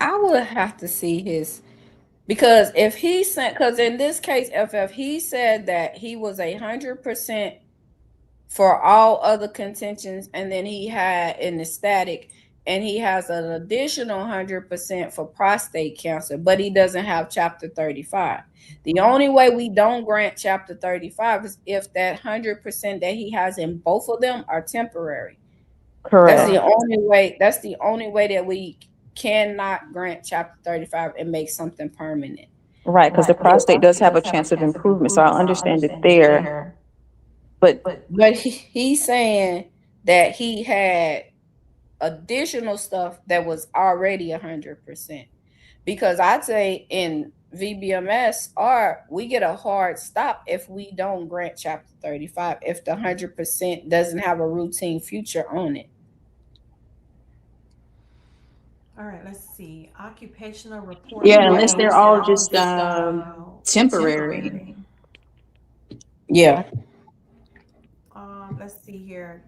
I would have to see his, because if he sent, because in this case, FF, he said that he was 100% for all other contentions, and then he had in the static, and he has an additional 100% for prostate cancer, but he doesn't have chapter 35. The only way we don't grant chapter 35 is if that 100% that he has in both of them are temporary. That's the Correct. only way. That's the only way that we cannot grant chapter 35 and make something permanent. Right, because the prostate does have a chance of improvement, so I understand it there. But But he's saying that he had additional stuff that was already 100%. Because I'd say in VBMS, or we get a hard stop if we don't grant chapter 35, if the 100% doesn't have a routine future on it. All right, let's see. Occupational report yeah, form. unless they're all just temporary. Temporary. Yeah. Let's see here.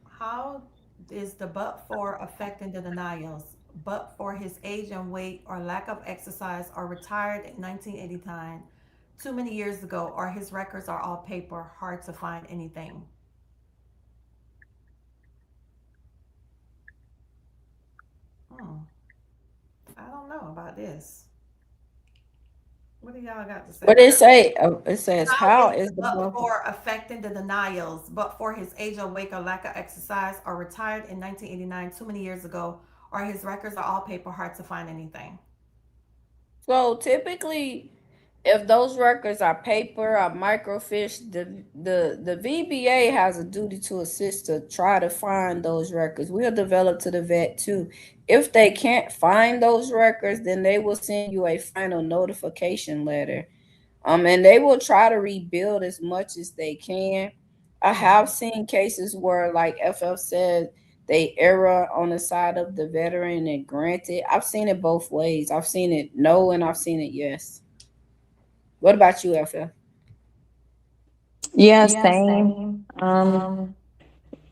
How is the but for affecting the denials? But for his age and weight or lack of exercise or retired in 1989, too many years ago, or his records are all paper, hard to find anything. Hmm. I don't know about this. What do y'all got to What say? it say? It says, How how is is the the but buffer? for affecting the denials? But for his age or weight or lack of exercise or retired in 1989, too many years ago, or his records are all paper, hard to find anything. So typically, if those records are paper or microfiche, the VBA has a duty to assist to try to find those records. We'll develop to the vet too. If they can't find those records, then they will send you a final notification letter. And they will try to rebuild as much as they can. I have Hmm. seen cases where, like FF said, they error on the side of the veteran and grant it. I've seen it both ways. I've seen it no, and I've seen it yes. What about you, FF? Yeah, same. Um,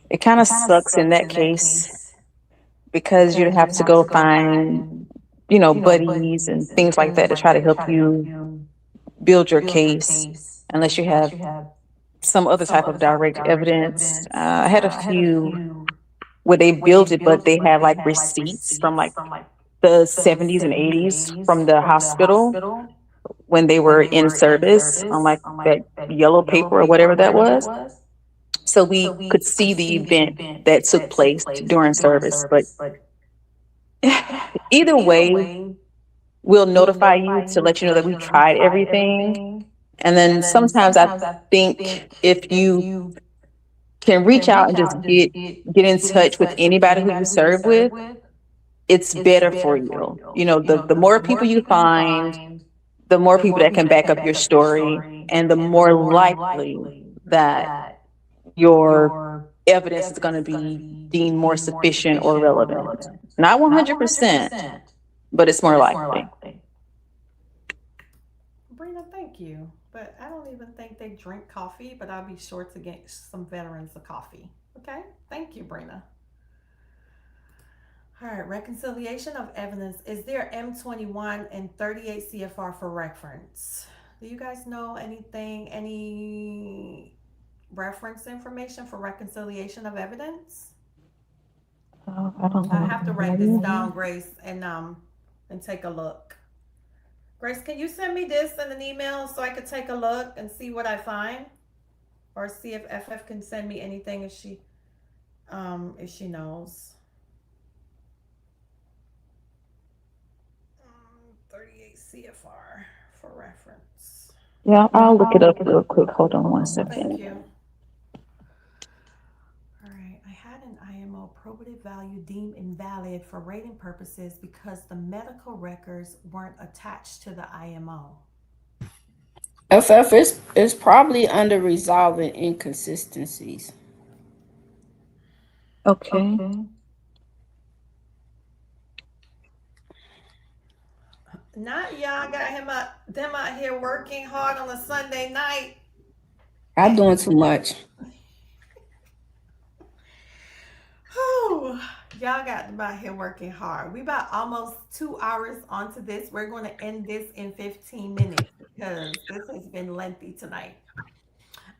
it kind of sucks in that case because you'd have to go find, buddies and things like that to try to help you build your case, unless you have some other type of direct evidence. I had a few where they built it, but they had like receipts from like the 70s and 80s from the hospital when they were in service on like that yellow paper or whatever that was. So we could see the event that took place during service. But either way, we'll notify you to let you know that we tried everything. And then sometimes I think if you can reach out and just get in touch with anybody who you serve with, it's better for you. The more people you find, the more people that can back up your story, and the more likely that your evidence is going to be deemed more sufficient or relevant. Not 100%, but it's more likely. Brina, thank you. But I don't even think they drink coffee, but I'll be sure to get some veterans a coffee. Okay? Thank you, Brina. All right, reconciliation of evidence. Is there M21 and 38 CFR for reference? Do you guys know anything, any reference information for reconciliation of evidence? Oh, I don't I know. have to write this down, Grace, and take a look. Grace, can you send me this in an email so I could take a look and see what I find, or see if FF can send me anything if she knows. 38 CFR for reference. Yeah, I'll look it up real quick. Hold on one Thank second. you. All right, I had an IMO probative value deemed invalid for rating purposes because the medical records weren't attached to the IMO. FF is probably under resolving inconsistencies. Okay. Not y'all got them out here working hard on a Sunday night. I'm doing too much. Whew, y'all got them out here working hard. We about almost 2 hours onto this. We're going to end this in 15 minutes because this has been lengthy tonight.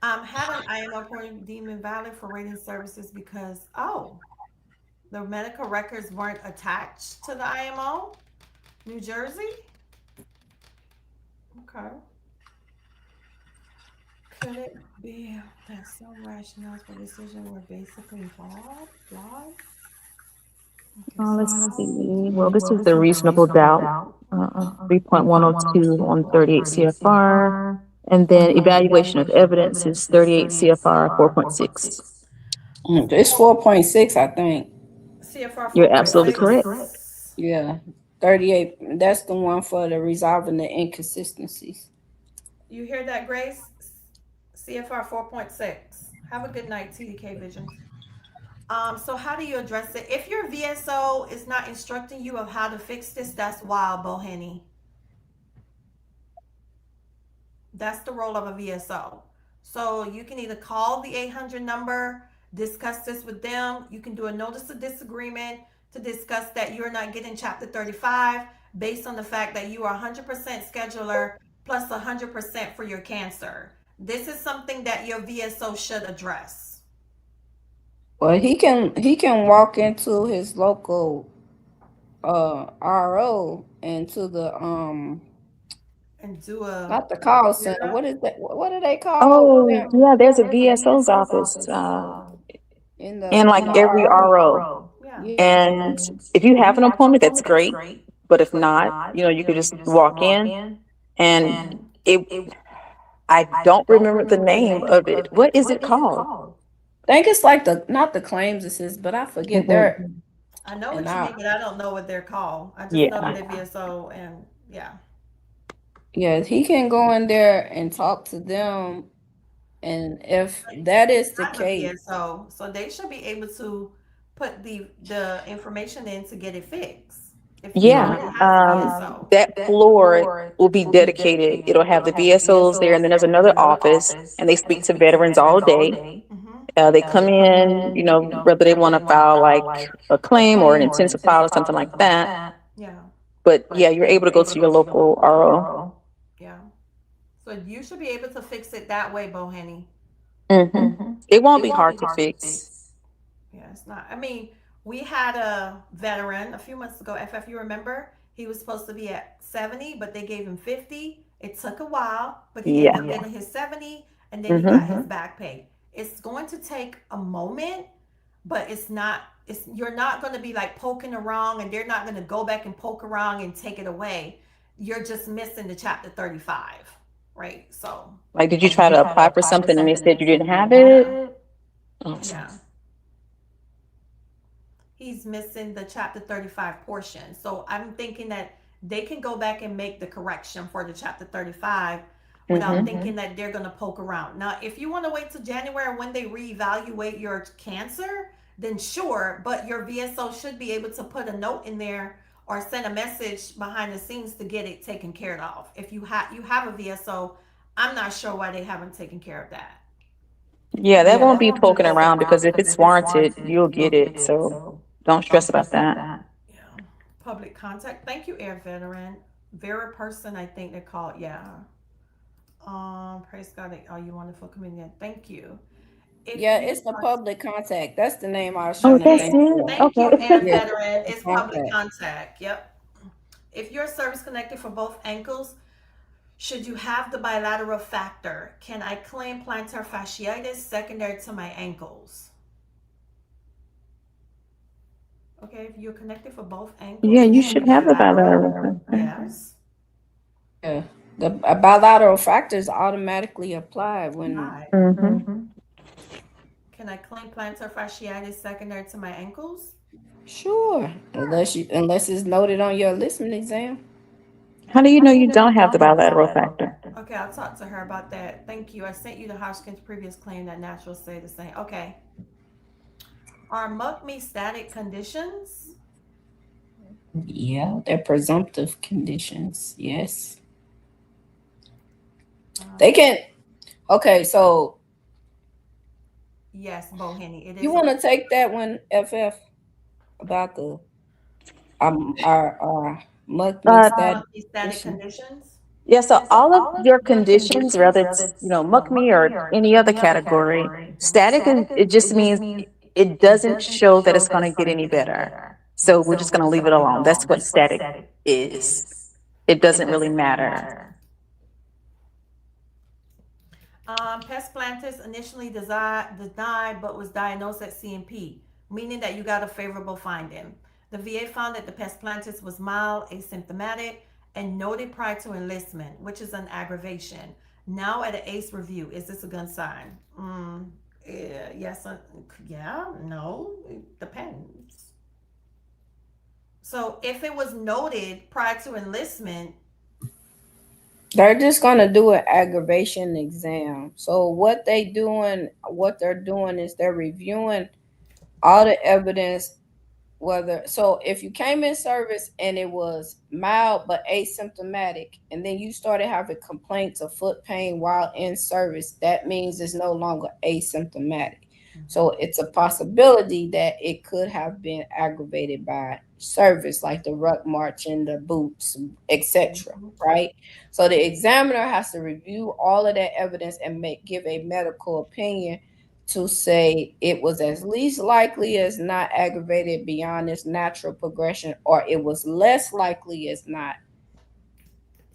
Had an IMO point deemed invalid for rating services because the medical records weren't attached to the IMO. New Jersey. Okay. Could it be that some rationales for decision were basically flawed? Okay, so Let's see. Well, this is the reasonable doubt, 3.102 on 38 CFR. And then evaluation of evidence is 38 CFR 4.6. It's 4.6, I think. CFR You're absolutely correct. 4.6. Yeah, 38. That's the one for the resolving the inconsistencies. You hear that, Grace? CFR 4.6. Have a good night, TDK Visions. So how do you address it? If your VSO is not instructing you of how to fix this, that's wild, Boheni. That's the role of a VSO. So you can either call the 800 number, discuss this with them. You can do a notice of disagreement to discuss that you're not getting chapter 35 based on the fact that you are 100% scheduler plus 100% for your cancer. This is something that your VSO should address. Well, he can walk into his local RO and to the And do a not the call center. What is that? What do they call Oh, them yeah, there's a VSO's office in in the like every RO. yeah. Yeah. And if you have an appointment, that's great. But if not, you could just walk in and I don't remember the name of it. What is it called? I think it's like the not the claims assist, but I forget Mhm. their I know and what you I mean, but I don't know what they're called. I just know that Yeah. they're VSO and yeah. yeah, he can go in there and talk to them, and if that is the I'm a case, VSO, so they should be able to put the information in to get it fixed. If he Yeah. already has a VSO. That floor will be dedicated. It'll have the VSOs there, and then there's another office, and they speak to veterans all day. Mm-hmm. They come in, whether they want to file like a claim or an intensive file or something like that. Yeah, But yeah, you're able to go to your local RO. yeah. So you should be able to fix it that way, Boheni. It won't be hard to fix. Yeah, it's not. I mean, we had a veteran a few months ago, FF, you remember? He was supposed to be at 70, but they gave him 50. It took a while, but he ended Yeah. up getting his 70 and then he hmm got his back pay. It's going to take a moment, but you're not going to be like poking around and they're not going to go back and poke around and take it away. You're just missing the chapter 35, right? So, Like, did you try to apply for something and they said you didn't have yeah, it? Oh. yeah. He's missing the chapter 35 portion. So I'm thinking that they can go back and make the correction for the chapter 35 without thinking that they're going to poke around. Now, if you want to wait till January when they reevaluate your cancer, then sure, but your VSO should be able to put a note in there or send a message behind the scenes to get it taken care of. If you have a VSO, I'm not sure why they haven't taken care of that. Yeah, that won't be poking around because if it's warranted, you'll get it. So don't stress about that. Yeah. Public contact. Thank you, Air Veteran. Vera person, I think they call it. Yeah. Praise God. Oh, you wonderful comedian. Thank you. yeah, it's the public contact. That's the name I was Oh, trying to that's think it. of. Thank you, Okay. Air Yeah, Veteran. the It's public contact. contact. Yep. If you're service connected for both ankles, should you have the bilateral factor? Can I claim plantar fasciitis secondary to my ankles? Okay, if you're connected for both ankles, Yeah, you should have the bilateral. yes. Yeah, the bilateral factors automatically apply when. Hi. Mm-hmm. Can I claim plantar fasciitis secondary to my ankles? Sure, unless it's noted on your enlistment exam. How do you know you don't have the bilateral factor? Okay, I'll talk to her about that. Thank you. I sent you the Hodgkin's previous claim that natural stay the same. Okay. Are muck me static conditions? Yeah, they're presumptive conditions. Yes. They Um, can. Okay, so yes, Bohenny. It you is. want to take that one, FF, about the our mug me Uh, static Muck me static condition? conditions? yeah, so all of your conditions, whether it's, muck me or any other category, static is, it just means it doesn't show that it's going to get any better. So we're just going to leave it alone. That's what static is. It doesn't really matter. Pest planters initially denied but was diagnosed at CMP, meaning that you got a favorable finding. The VA found that the pest planters was mild, asymptomatic, and noted prior to enlistment, which is an aggravation. Now at an ACE review, is this a good sign? Yes, yeah, no, it depends. So if it was noted prior to enlistment, They're just gonna do an aggravation exam. So what they're doing is they're reviewing all the evidence. Whether so, if you came in service and it was mild but asymptomatic, and then you started having complaints of foot pain while in service, that means it's no longer asymptomatic. So it's a possibility that it could have been aggravated by service, like the ruck march and the boots, etc. Right? So the examiner has to review all of that evidence and give a medical opinion to say it was as least likely as not aggravated beyond its natural progression, or it was less likely as not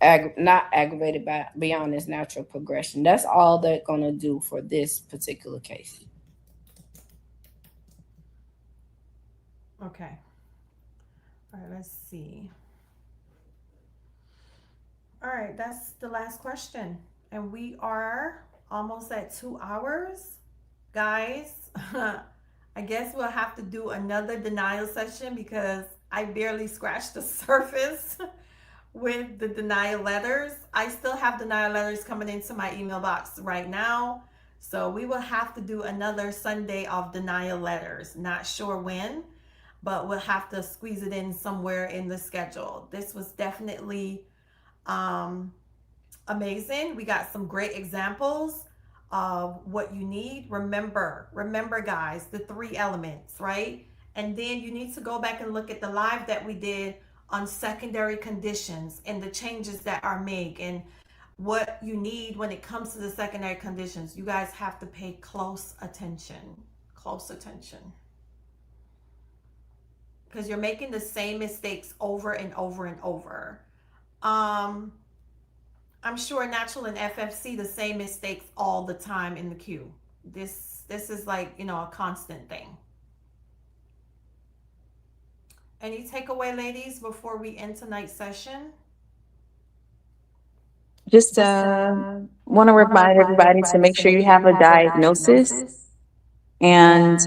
aggravated by beyond its natural progression. That's all they're gonna do for this particular case. okay. All right, let's see. All right, that's the last question. And we are almost at 2 hours. Guys, I guess we'll have to do another denial session because I barely scratched the surface with the denial letters. I still have denial letters coming into my email box right now. So we will have to do another Sunday of denial letters. Not sure when, but we'll have to squeeze it in somewhere in the schedule. This was definitely um, amazing. We got some great examples of what you need. Remember, guys, the three elements, right? And then you need to go back and look at the live that we did on secondary conditions and the changes that are made and what you need when it comes to the secondary conditions. You guys have to pay close attention. Close attention. Because you're making the same mistakes over and over and over. I'm sure Natural and FFC the same mistakes all the time in the queue. This is like, a constant thing. Any takeaway, ladies, before we end tonight's session? Just want to remind everybody to make sure you have a diagnosis. And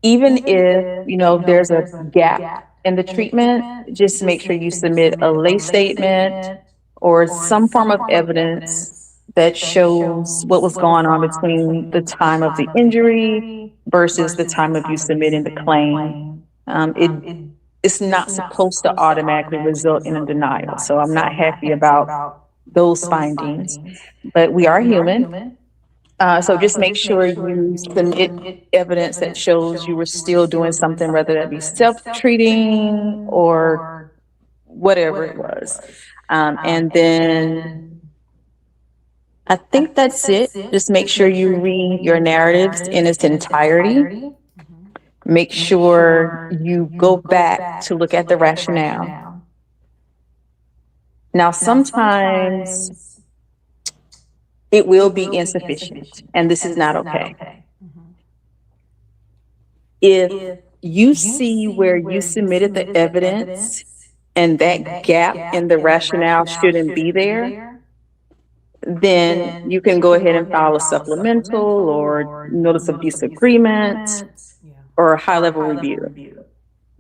even if, there's a gap in the treatment, just make sure you submit a lay statement or some form of evidence that shows what was going on between the time of the injury versus the time of you submitting the claim. It's not supposed to automatically result in a denial. So I'm not happy about those findings, but we are human. So just make sure you submit evidence that shows you were still doing something, whether that be self-treating or whatever it was. And then I think that's it. Just make sure you read your narratives in its entirety. Make sure you go back to look at the rationale. Now, sometimes it will be insufficient, and this is not okay. If you see where you submitted the evidence and that gap in the rationale shouldn't be there, then you can go ahead and file a supplemental or notice of disagreement Yeah. or a high level review.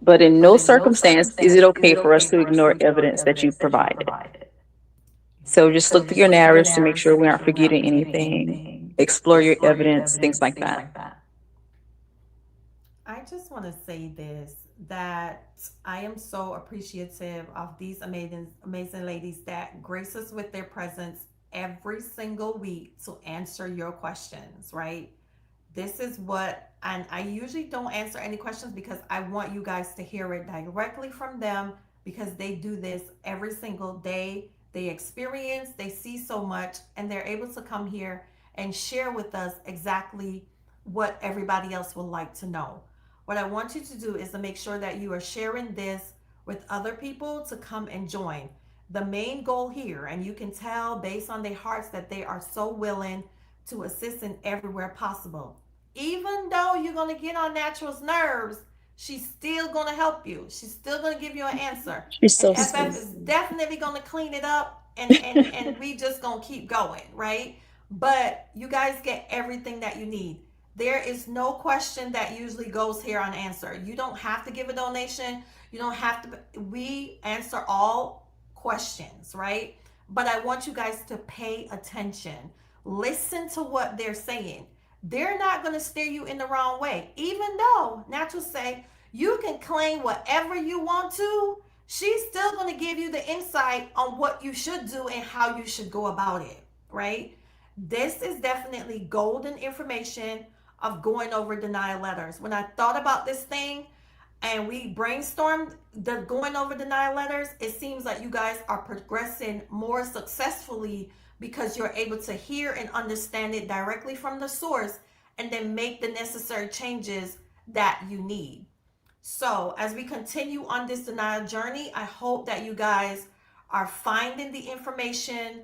But in no circumstance is it okay for us to ignore evidence that you provided. So just look through your narratives to make sure we aren't forgetting anything. Explore your evidence, things like that. I just want to say this, that I am so appreciative of these amazing ladies that grace us with their presence every single week to answer your questions, right? This is what, and I usually don't answer any questions because I want you guys to hear it directly from them, because they do this every single day. They experience, they see so much, and they're able to come here and share with us exactly what everybody else would like to know. What I want you to do is to make sure that you are sharing this with other people to come and join. The main goal here, and you can tell based on their hearts that they are so willing to assist in everywhere possible. Even though you're going to get on Natural's nerves, she's still going to help you. She's still going to give you an answer. She's And so FF sweet. is definitely going to clean it up, and we just going to keep going, right? But you guys get everything that you need. There is no question that usually goes here unanswered. You don't have to give a donation. You don't have to. We answer all questions, right? But I want you guys to pay attention. Listen to what they're saying. They're not going to steer you in the wrong way. Even though Natural say you can claim whatever you want to, she's still going to give you the insight on what you should do and how you should go about it, right? This is definitely golden information of going over denial letters. When I thought about this thing and we brainstormed the going over denial letters, it seems like you guys are progressing more successfully because you're able to hear and understand it directly from the source and then make the necessary changes that you need. So, as we continue on this denial journey, I hope that you guys are finding the information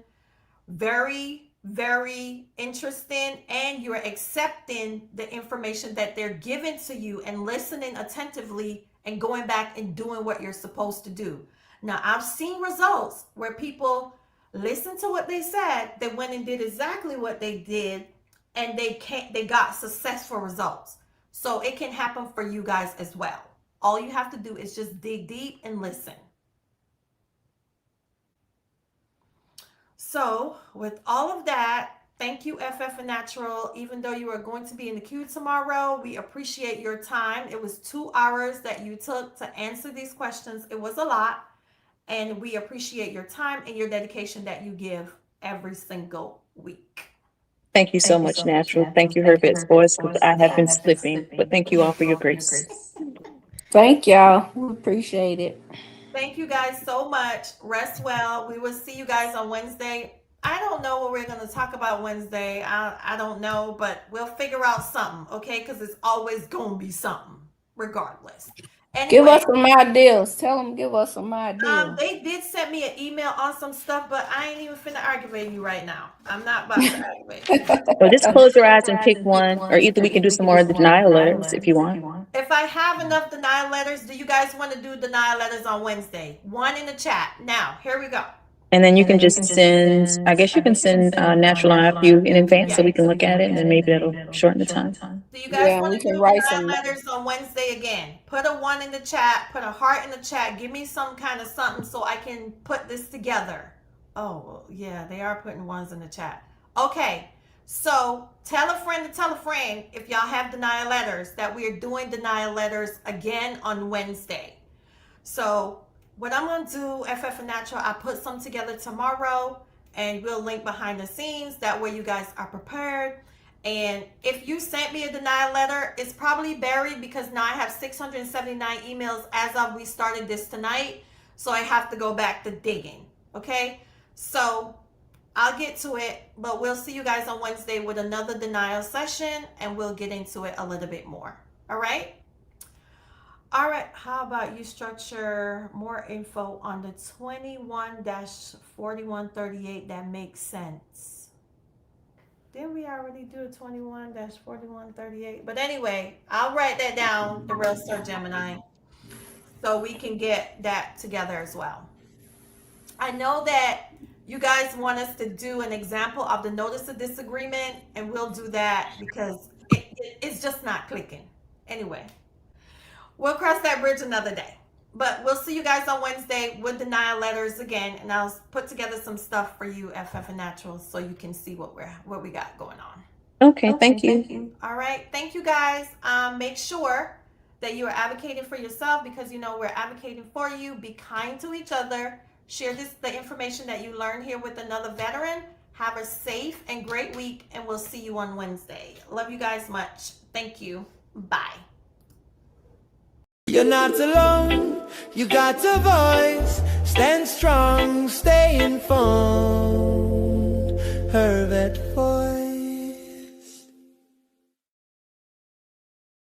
very, very interesting, and you're accepting the information that they're giving to you and listening attentively and going back and doing what you're supposed to do. Now, I've seen results where people listened to what they said, they went and did exactly what they did, and they got successful results. So it can happen for you guys as well. All you have to do is just dig deep and listen. So, with all of that, thank you, FF and Natural. Even though you are going to be in the queue tomorrow, we appreciate your time. It was 2 hours that you took to answer these questions. It was a lot, and we appreciate your time and your dedication that you give every single week. Thank you so much, Natural. Thank you, Herbert's voice, because I have been slipping. But thank you all for your grace. Thank y'all. We appreciate it. Thank you guys so much. Rest well. We will see you guys on Wednesday. I don't know what we're going to talk about Wednesday. I don't know, but we'll figure out something, okay? Because it's always going to be something, regardless. Give Anyway, us some ideas. Tell them give us some ideas. they did send me an email on some stuff, but I ain't even finna argue with you right now. I'm not about to argue with you. So just close your eyes and pick one, or either we can do some more of the denial letters if you want. If I have enough denial letters, do you guys want to do denial letters on Wednesday? One in the chat. Now, here we go. And then you can just send, I guess you can send Natural on a few in advance so we can look at it, and then maybe that'll shorten the time. Do you guys Yeah, want we to can do write denial some. letters on Wednesday again? Put a one in the chat, put a heart in the chat, give me some kind of something so I can put this together. Oh, well, yeah, they are putting ones in the chat. Okay, so tell a friend to tell a friend if y'all have denial letters that we are doing denial letters again on Wednesday. So what I'm going to do, FF and Natural, I put some together tomorrow and we'll link behind the scenes. That way you guys are prepared. And if you sent me a denial letter, it's probably buried because now I have 679 emails as of we started this tonight. So I have to go back to digging. Okay. So I'll get to it, but we'll see you guys on Wednesday with another denial session and we'll get into it a little bit more. All right. All right, how about you structure more info on the 21-4138 that makes sense? Didn't we already do a 21-4138? But anyway, I'll write that down, the real Sir Gemini, so we can get that together as well. I know that you guys want us to do an example of the notice of disagreement, and we'll do that because it's just not clicking. Anyway. We'll cross that bridge another day. But we'll see you guys on Wednesday with denial letters again, and I'll put together some stuff for you, FF and Naturals, so you can see what we got going on. Okay, thank you. All right, thank you guys. Make sure that you are advocating for yourself, because you know we're advocating for you. Be kind to each other. Share the information that you learned here with another veteran. Have a safe and great week, and we'll see you on Wednesday. Love you guys much. Thank you. Bye. You're not alone, you got a voice. Stand strong, stay informed. Her vet voice.